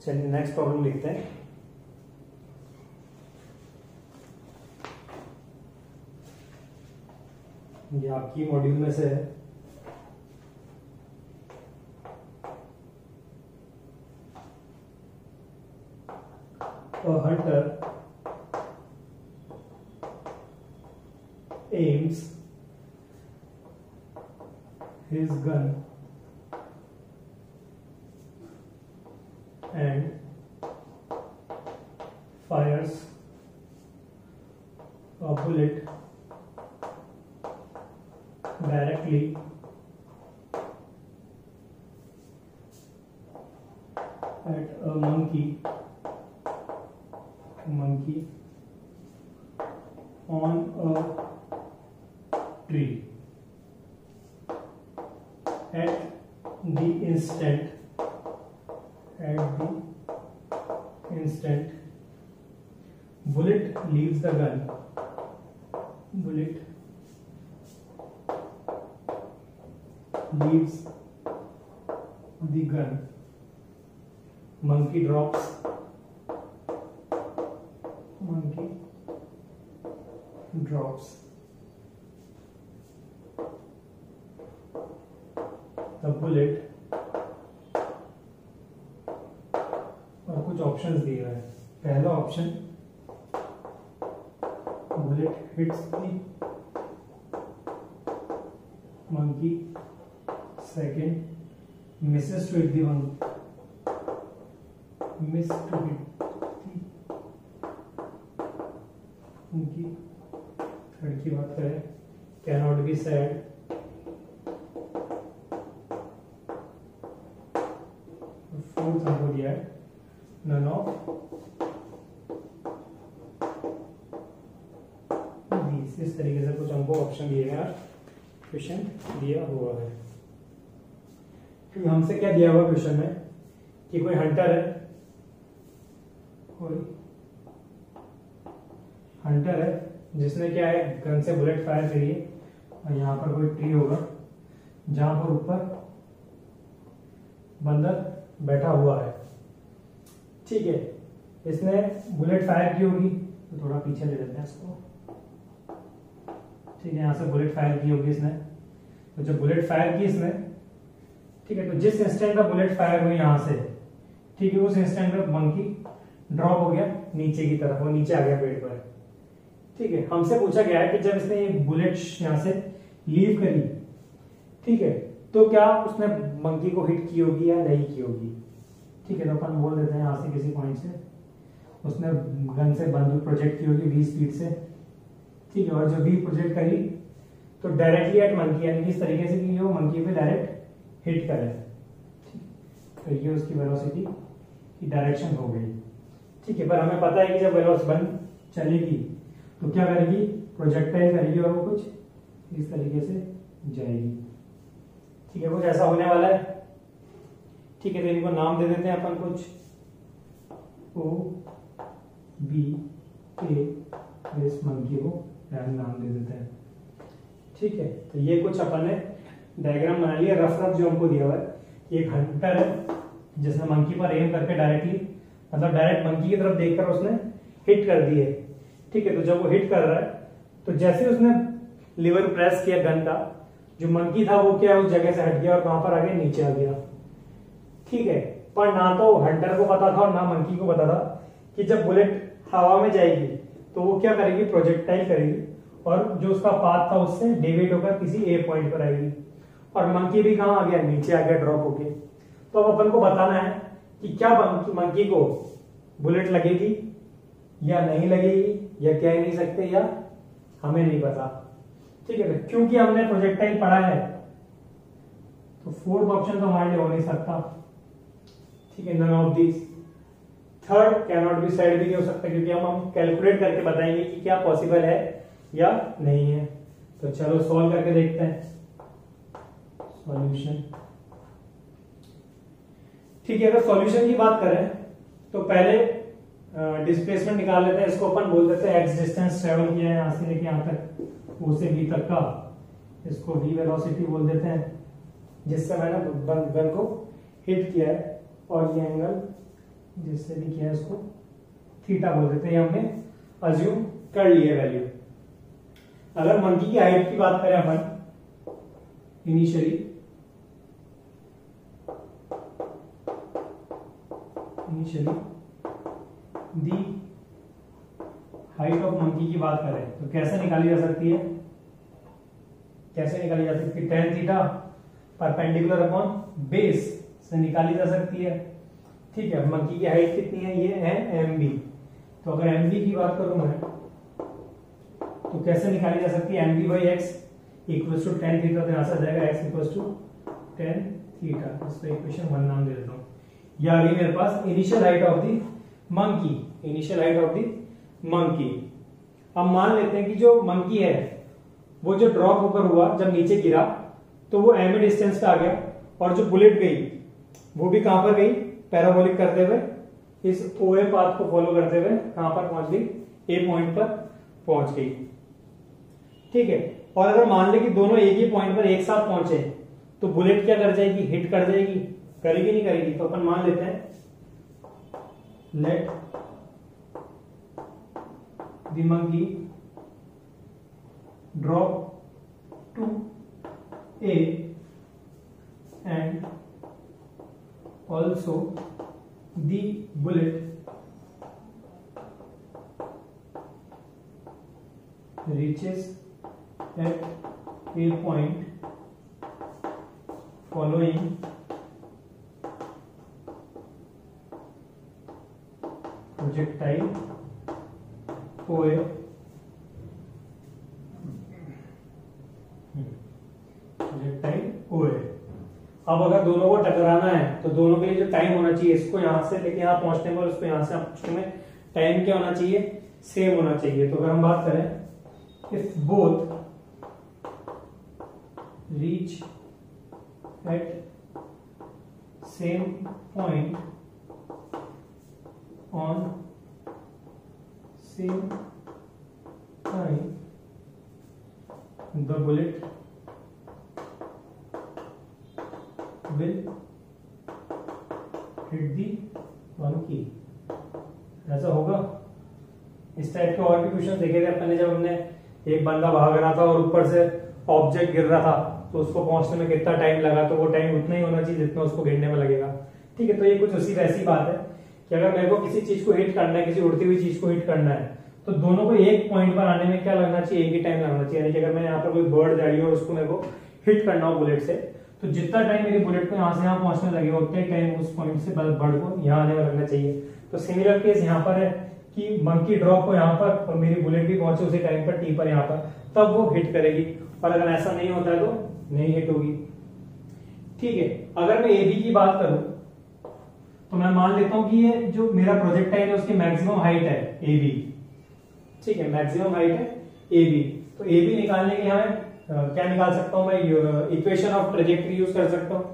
S1: चलिए नेक्स्ट प्रॉब्लम लिखते हैं। ये आपकी मॉड्यूल में से है। A hunter aims his gun and fires a bullet directly at a monkey on a tree. At the instant bullet leaves the gun. Leaves the gun. Monkey drops. The bullet, और कुछ options दिए हुए हैं। पहला option, bullet hits the monkey. Second, misses to hit the monkey. Third की बात करें, can not be said. Fourth हमको दिया है नन ऑफ दीज। इस तरीके से कुछ हमको ऑप्शन दिए गए, क्वेश्चन दिया हुआ है। हमसे क्या दिया हुआ क्वेश्चन में कि कोई हंटर है, जिसने क्या है गन से बुलेट फायर करी है, और यहाँ पर कोई ट्री होगा जहां पर ऊपर बंदर बैठा हुआ है। ठीक है, इसने बुलेट फायर की होगी, तो थोड़ा पीछे ले लेते हैं इसको। ठीक है, यहां से बुलेट फायर की होगी इसने। तो जब बुलेट फायर की इसने, ठीक है, तो जिस इंस्टेंट में बुलेट फायर हुई यहां से, ठीक है, उस इंस्टेंट में मंकी ड्रॉप हो गया नीचे की तरफ, वो नीचे आ गया पेड़ पर। ठीक है, हमसे पूछा गया है कि जब इसने ये बुलेट यहां से लीव करी, ठीक है, तो क्या उसने मंकी को हिट की होगी या नहीं की होगी। ठीक है, तो अपन बोल देते हैं यहां से किसी पॉइंट से उसने गन से बंदूक प्रोजेक्ट की होगी 20 फीट से। ठीक है, और जब भी प्रोजेक्ट करी तो डायरेक्टली एट मंकी, यानी इस तरीके से कि वो मंकी पे डायरेक्ट हिट करे। तो ये उसकी वेलोसिटी की डायरेक्शन हो गई। ठीक है, पर हमें पता है कि जब वेलोसिटी बन चलेगी तो क्या करेगी, प्रोजेक्टाइल करेगी और वो कुछ इस तरीके से जाएगी। ठीक है, कुछ ऐसा होने वाला है। ठीक है, तो इनको नाम दे देते हैं अपन कुछ OBA, इस मंकी को नाम दे देते हैं। ठीक है, तो ये कुछ अपन ने डायग्राम बना लिया रफ जो हमको दिया हुआ है। एक हंटर है जिसने मंकी पर एम करके डायरेक्टली, मतलब डायरेक्ट मंकी की तरफ देखकर उसने हिट कर दी है। ठीक है, तो जब वो हिट कर रहा है तो जैसे उसने लीवर प्रेस किया गन का, जो मंकी था वो क्या उस जगह से हट गया और कहां पर आ गया, नीचे आ गया। ठीक है, पर ना तो हंटर को पता था और ना मंकी को पता था कि जब बुलेट हवा में जाएगी तो वो क्या करेगी, प्रोजेक्टाइल करेगी और जो उसका पाथ था उससे डेविएट होकर किसी ए पॉइंट पर आएगी। और मंकी भी कहां आ गया, नीचे आ गया ड्रॉप होके। तो अब अपन को बताना है कि क्या मंकी को बुलेट लगेगी या नहीं लगेगी, या कह नहीं सकते, या हमें नहीं पता। ठीक है, क्योंकि हमने प्रोजेक्टाइल पढ़ा है तो फोर्थ ऑप्शन तो हमारे लिए हो नहीं सकता। ठीक है, none of these. Third can not be said भी नहीं हो सकता, क्योंकि हम कैलकुलेट करके बताएंगे कि क्या पॉसिबल है या नहीं है। तो चलो सॉल्व करके देखते हैं सॉल्यूशन। ठीक है, अगर सॉल्यूशन की बात करें तो पहले डिस्प्लेसमेंट निकाल लेते हैं। इसको अपन बोल देते हैं एक्स डिस्टेंस ट्रेवल किया है यहां से लेके यहां तक, ओ से बी तक का, इसको v वेलोसिटी बोल देते हैं, जिससे मैंने गन को हिट किया है। और ये एंगल जिससे भी किया है इसको थीटा बोल देते हैं, हमने अज्यूम कर लिया वैल्यू। अगर मंकी की हाइट की बात करें अपन initially the height of monkey की बात करें तो कैसे निकाली जा सकती है, कैसे निकाली जा सकती है? tan theta perpendicular upon base से निकाली जा सकती है। ठीक है, मंकी की हाइट कितनी है? ये है mb। तो अगर mb की बात करूं मैं तो कैसे निकाली जा सकती है? mb by X equals to tan theta, तो यहां से आ जाएगा x equals to tan theta. इसको इक्वेशन 1 नाम दे देता हूं। ये आ गई मेरे पास initial height of the monkey, initial height of the monkey. अब मान लेते हैं कि जो मंकी है वो जो ड्रॉप ऊपर हुआ, जब नीचे गिरा तो वो एम डिस्टेंस पे आ गया, और जो बुलेट गई वो भी कहां पर गई? पैराबोलिक करते हुए इस ओए पाथ को फॉलो करते हुए कहां पर पहुंच गई? ए पॉइंट पर पहुंच गई। ठीक है, और अगर मान ले कि दोनों एक ही पॉइंट पर एक साथ पहुंचे तो बुलेट क्या कर जाएगी? हिट कर जाएगी, करेगी नहीं करेगी? तो अपन मान लेते हैं let the monkey drop to A and also the bullet reaches at a point following projectile OA projectile OA। अब अगर दोनों को टकराना है तो दोनों के लिए जो टाइम होना चाहिए, इसको यहां से लेके यहां पहुंचने में और उसको यहां से पहुंचने में टाइम क्या होना चाहिए? सेम होना चाहिए। तो अगर हम बात करें if both reach at same point on same time, the bullet will hit the monkey। ऐसा होगा। इस टाइप के और भी क्वेश्चन देखे थे अपने, जब हमने एक बंदा भाग रहा था और ऊपर से ऑब्जेक्ट गिर रहा था तो उसको पहुंचने में कितना टाइम लगा, तो वो टाइम उतना ही होना चाहिए जितना उसको गिरने में लगेगा। ठीक है, तो ये कुछ उसी वैसी बात है कि अगर मेरे को किसी चीज को हिट करना है, किसी उड़ती हुई चीज को हिट करना है, तो दोनों को एक पॉइंट पर आने में क्या लगना चाहिए? एक ही टाइम लगना चाहिए। यानी कि अगर मैं यहाँ पर कोई बर्ड जा रही है और उसको मेरे को हिट करना हो बुलेट से, तो जितना टाइम मेरी बुलेट को यहाँ से यहाँ पहुंचने लगेगा उतना ही टाइम उस पॉइंट से बर्ड को यहाँ आने में लगना चाहिए। तो सिमिलर केस यहाँ पर है कि मंकी ड्रॉप को यहाँ पर और मेरी बुलेट भी पहुंचे उसी टाइम पर टी पर यहाँ पर, तब वो हिट करेगी। और अगर ऐसा नहीं होता है तो नहीं हिट होगी। ठीक है, अगर मैं एबी की बात करूं तो मैं मान लेता हूं कि ये जो मेरा प्रोजेक्टाइल है उसकी मैक्सिमम हाइट है एबी। ठीक है, मैक्सिमम हाइट है एबी। तो एबी निकालने के हमें क्या निकाल सकता हूं मैं? इक्वेशन ऑफ ट्रेजेक्टरी यूज कर सकता हूं,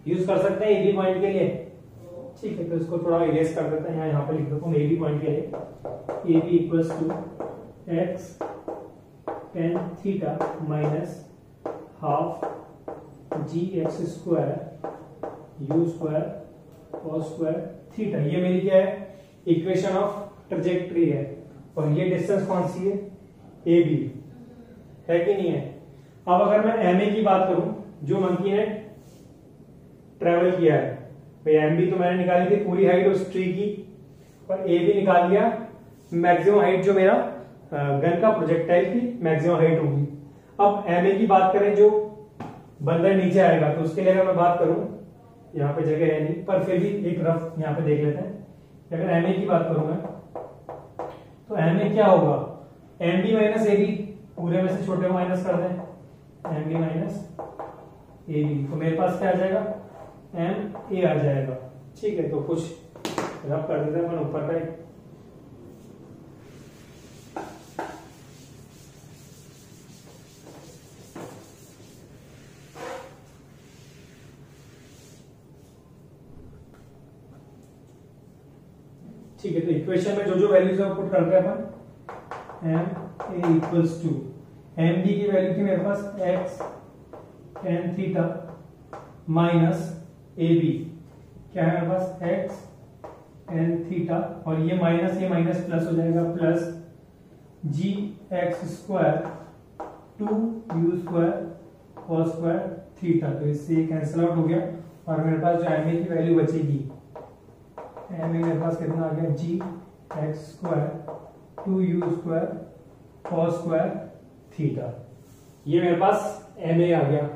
S1: यूज कर सकते हैं एबी पॉइंट के लिए। ठीक है, तो इसको थोड़ा इरेज कर देते हैं, यहाँ पे लिख देता हूँ एबी पॉइंट के लिए AB equals to x tan theta minus half ji x square you square cos square theta. ये मेरी क्या है? इक्वेशन ऑफ ट्रेजेक्टरी है। और ये डिस्टेंस कौन सी है? ए बी है कि नहीं है? अब अगर मैं एम ए की बात करूं, जो मंकी ने ट्रेवल किया है, भाई एम बी तो मैंने निकाली थी पूरी हाइट उस ट्री की, और ए बी निकाल लिया मैक्सिमम हाइट जो मेरा गन का प्रोजेक्टाइल की मैक्सिमम हाइट होगी। अब एम ए की बात करें, जो बंदर नीचे आएगा, तो उसके लिए अगर मैं बात करूं, यहाँ पे जगह है नहीं पर फिर भी एक रफ यहाँ पे देख लेते हैं। अगर एम ए की बात करूं मैं, तो एम ए क्या होगा? M B minus A B पूरे में से छोटे को माइनस कर दें, M B minus A B, तो मेरे पास क्या आ जाएगा, एम ए आ जाएगा। ठीक है, तो कुछ रब कर देते हैं ऊपर का ही। ठीक है, तो इक्वेशन में जो जो वैल्यूज है वो पुट करते हैं अपन। M A equals to, M B की वैल्यू थी मेरे पास X tan theta minus A B, क्या है मेरे पास एक्स टेन थीटा, और ये माइनस प्लस हो जाएगा, plus g x square to you square cos square theta. तो इससे ये कैंसिल आउट हो गया, और मेरे पास जो एम ए की वैल्यू बचेगी, एम ए मेरे पास कितना आ गया, G x square to you square cos square theta. ये मेरे पास एम ए आ गया,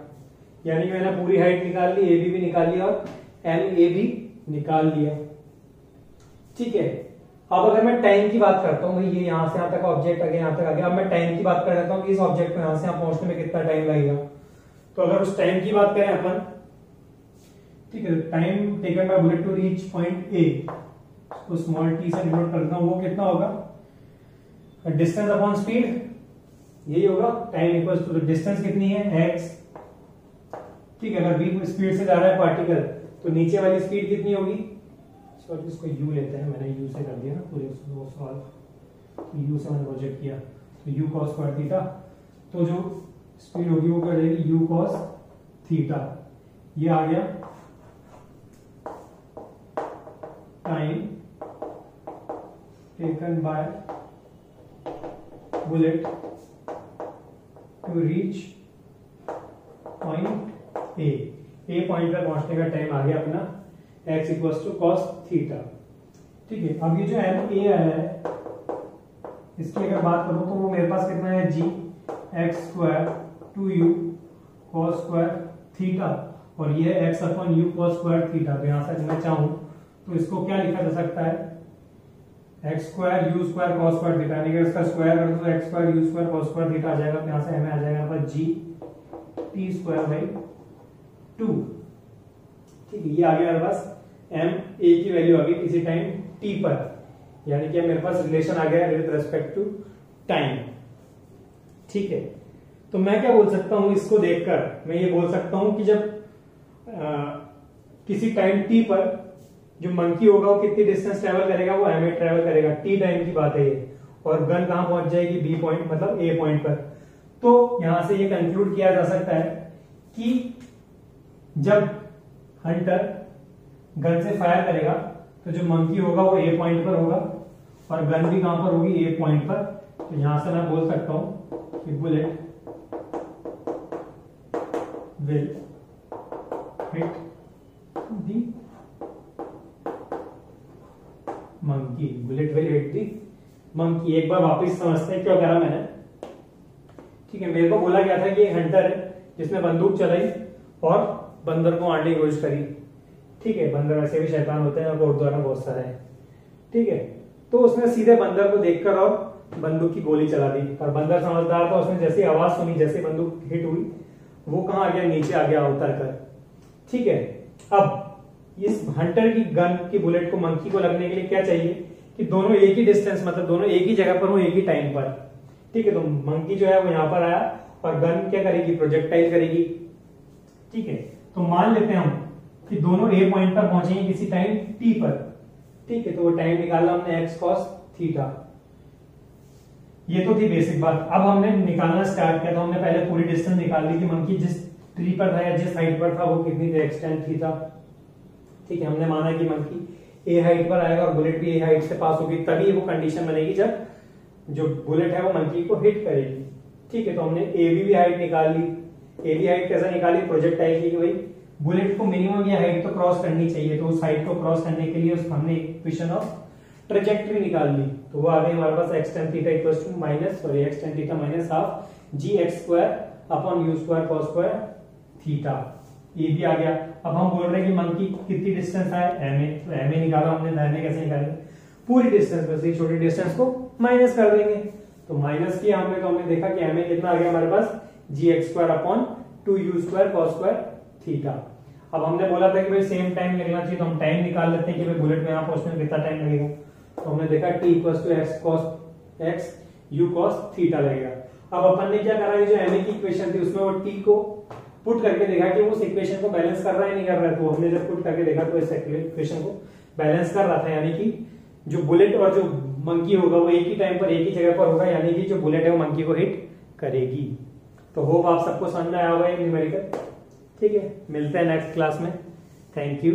S1: यानी मैंने पूरी हाइट निकाल ली, ए बी भी निकाल लिया और एम ए भी निकाल लिया। ठीक है, अब अगर मैं टाइम की बात करता हूँ, भाई ये यहां से यहां तक ऑब्जेक्ट आ गया, यहां तक आ गया, अब मैं टाइम की बात कर लेता हूँ कि इस ऑब्जेक्ट को यहां से यहां पहुंचने में कितना टाइम लगेगा। तो अगर उस टाइम की बात करें अपन, ठीक है, time taken by bullet to reach point A, उसको स्मॉल टी से डिनोट करता हूं, वो कितना होगा, डिस्टेंस अपॉन स्पीड, यही होगा। टाइम इक्वल्स टू डिस्टेंस कितनी है, एक्स। ठीक है, अगर v स्पीड से जा रहा है पार्टिकल, तो नीचे वाली स्पीड कितनी होगी, सॉरी इसको u लेते हैं, मैंने u से कर दिया ना पूरे सॉल्व, तो u से मैंने प्रोजेक्ट किया, तो u cos स्क्वायर थीटा, तो जो स्पीड होगी वो क्या रहेगी, u cos थीटा। ये आ गया time taken by bullet to reach point A point पर पहुंचने का टाइम आ गया अपना x equals to cos theta. ठीक है, अब ये जो एम ए आया है, इसकी अगर बात करूं तो वो मेरे पास कितना है, G x square to U cos square theta, और ये है X upon U cos square theta. तो यहां से मैं चाहूं तो इसको क्या लिखा जा सकता है, X square you square cos square theta, यानी कि इसका स्क्वायर कर दो तो X square you square cos square theta आ जाएगा। तो यहां से एम आ जाएगा यहाँ पर G T square by two. ठीक है, ये आ गया मेरे पास एम ए की वैल्यू आ गई किसी टाइम टी पर, यानी कि मेरे पास रिलेशन आ गया विद रेस्पेक्ट टू टाइम। ठीक है, तो मैं क्या बोल सकता हूं, इसको देखकर मैं ये बोल सकता हूं कि जब किसी टाइम टी पर जो मंकी होगा वो कितनी डिस्टेंस ट्रेवल करेगा, वो एम ए ट्रेवल करेगा, टी टाइम की बात है ये, और गन कहां पहुंच जाएगी, बी पॉइंट मतलब ए पॉइंट पर। तो यहां से ये कंक्लूड किया जा सकता है कि जब हंटर गन से फायर करेगा तो जो मंकी होगा वो ए पॉइंट पर होगा, और गन भी कहां पर होगी, ए पॉइंट पर। तो यहां से मैं बोल सकता हूं कि bullet will hit the monkey, bullet will hit the monkey. एक बार वापस समझते हैं क्यों करा मैंने। ठीक है, मेरे को बोला गया था कि एक हंटर है जिसने बंदूक चलाई और बंदर को मारने की कोशिश करी। ठीक है, बंदर वैसे भी शैतान होते हैं और गुरुद्वारा में बहुत सारे हैं। ठीक है, तो उसने सीधे बंदर को देखकर और बंदूक की गोली चला दी, और बंदर समझदार था, उसने जैसी आवाज सुनी, जैसे बंदूक हिट हुई, वो कहां आ गया, नीचे आ गया उतर कर। ठीक है, अब इस हंटर की गन की बुलेट को मंकी को लगने के लिए क्या चाहिए कि दोनों एक ही डिस्टेंस, मतलब दोनों एक ही जगह पर हो, एक ही टाइम पर। ठीक है, तो मंकी जो है वो यहां पर आया और गन क्या करेगी, प्रोजेक्टाइल करेगी। ठीक है, तो मान लेते हैं हम कि दोनों ए पॉइंट पर पहुंचेंगे किसी टाइम टी पर। ठीक है, तो वो टाइम निकाला हमने एक्स कॉस थीटा। ये तो थी बेसिक बात। अब हमने निकालना स्टार्ट किया, तो हमने पहले पूरी डिस्टेंस निकाल ली कि मंकी जिस ट्री पर था या जिस हाइट पर था वो कितनी थी, एक्स टेन थीटा। ठीक है, हमने माना कि मंकी ए हाइट पर आएगा और बुलेट भी ए हाइट से पास होगी, तभी वो कंडीशन बनेगी जब जो बुलेट है वो मंकी को हिट करेगी। ठीक है, तो हमने ए बी हाइट निकाल ली। ए बी हाइट कैसे निकाली, प्रोजेक्टाइल की, भाई बुलेट को मिनिमम ये हाइट तो क्रॉस करनी चाहिए, तो उस हाइट को क्रॉस करने के लिए हमने इक्वेशन ऑफ ट्रेजेक्टरी निकाल ली। तो वो आ गई हमारे पास X tan theta equals to minus, sorry X tan theta minus half ji x square upon U square cos square theta. ये भी आ गया। अब हम बोल रहे हैं कि मंकी कितनी डिस्टेंस है, एम ए, तो एम ए निकाला हमने, एम ए कैसे निकालेंगे, पूरी डिस्टेंस में से छोटी डिस्टेंस को माइनस कर देंगे। तो माइनस किया हमने तो हमने देखा कि एम ए कितना आ गया हमारे पास gx²/2u² cos² थीटा। अब हमने बोला था कि भाई सेम टाइम लगना चाहिए, तो हम टाइम निकाल लेते हैं कि भाई बुलेट में यहाँ पहुंचने में कितना टाइम लगेगा। तो हमने देखा t = x cos x u cos theta लगेगा। अब अपन ने क्या करा, ये जो एम की इक्वेशन थी उसमें वो t को पुट करके देखा कि वो उस इक्वेशन को बैलेंस कर रहा है नहीं कर रहा है। तो हमने जब पुट करके देखा तो इस इक्वेशन को बैलेंस कर रहा था, यानी कि जो बुलेट और जो मंकी होगा वो एक ही टाइम पर एक ही जगह पर होगा, यानी कि जो बुलेट है वो मंकी को हिट करेगी। तो होप आप सबको समझ में आया होगा ये न्यूमेरिकल। ठीक है, मिलते हैं नेक्स्ट क्लास में। Thank you.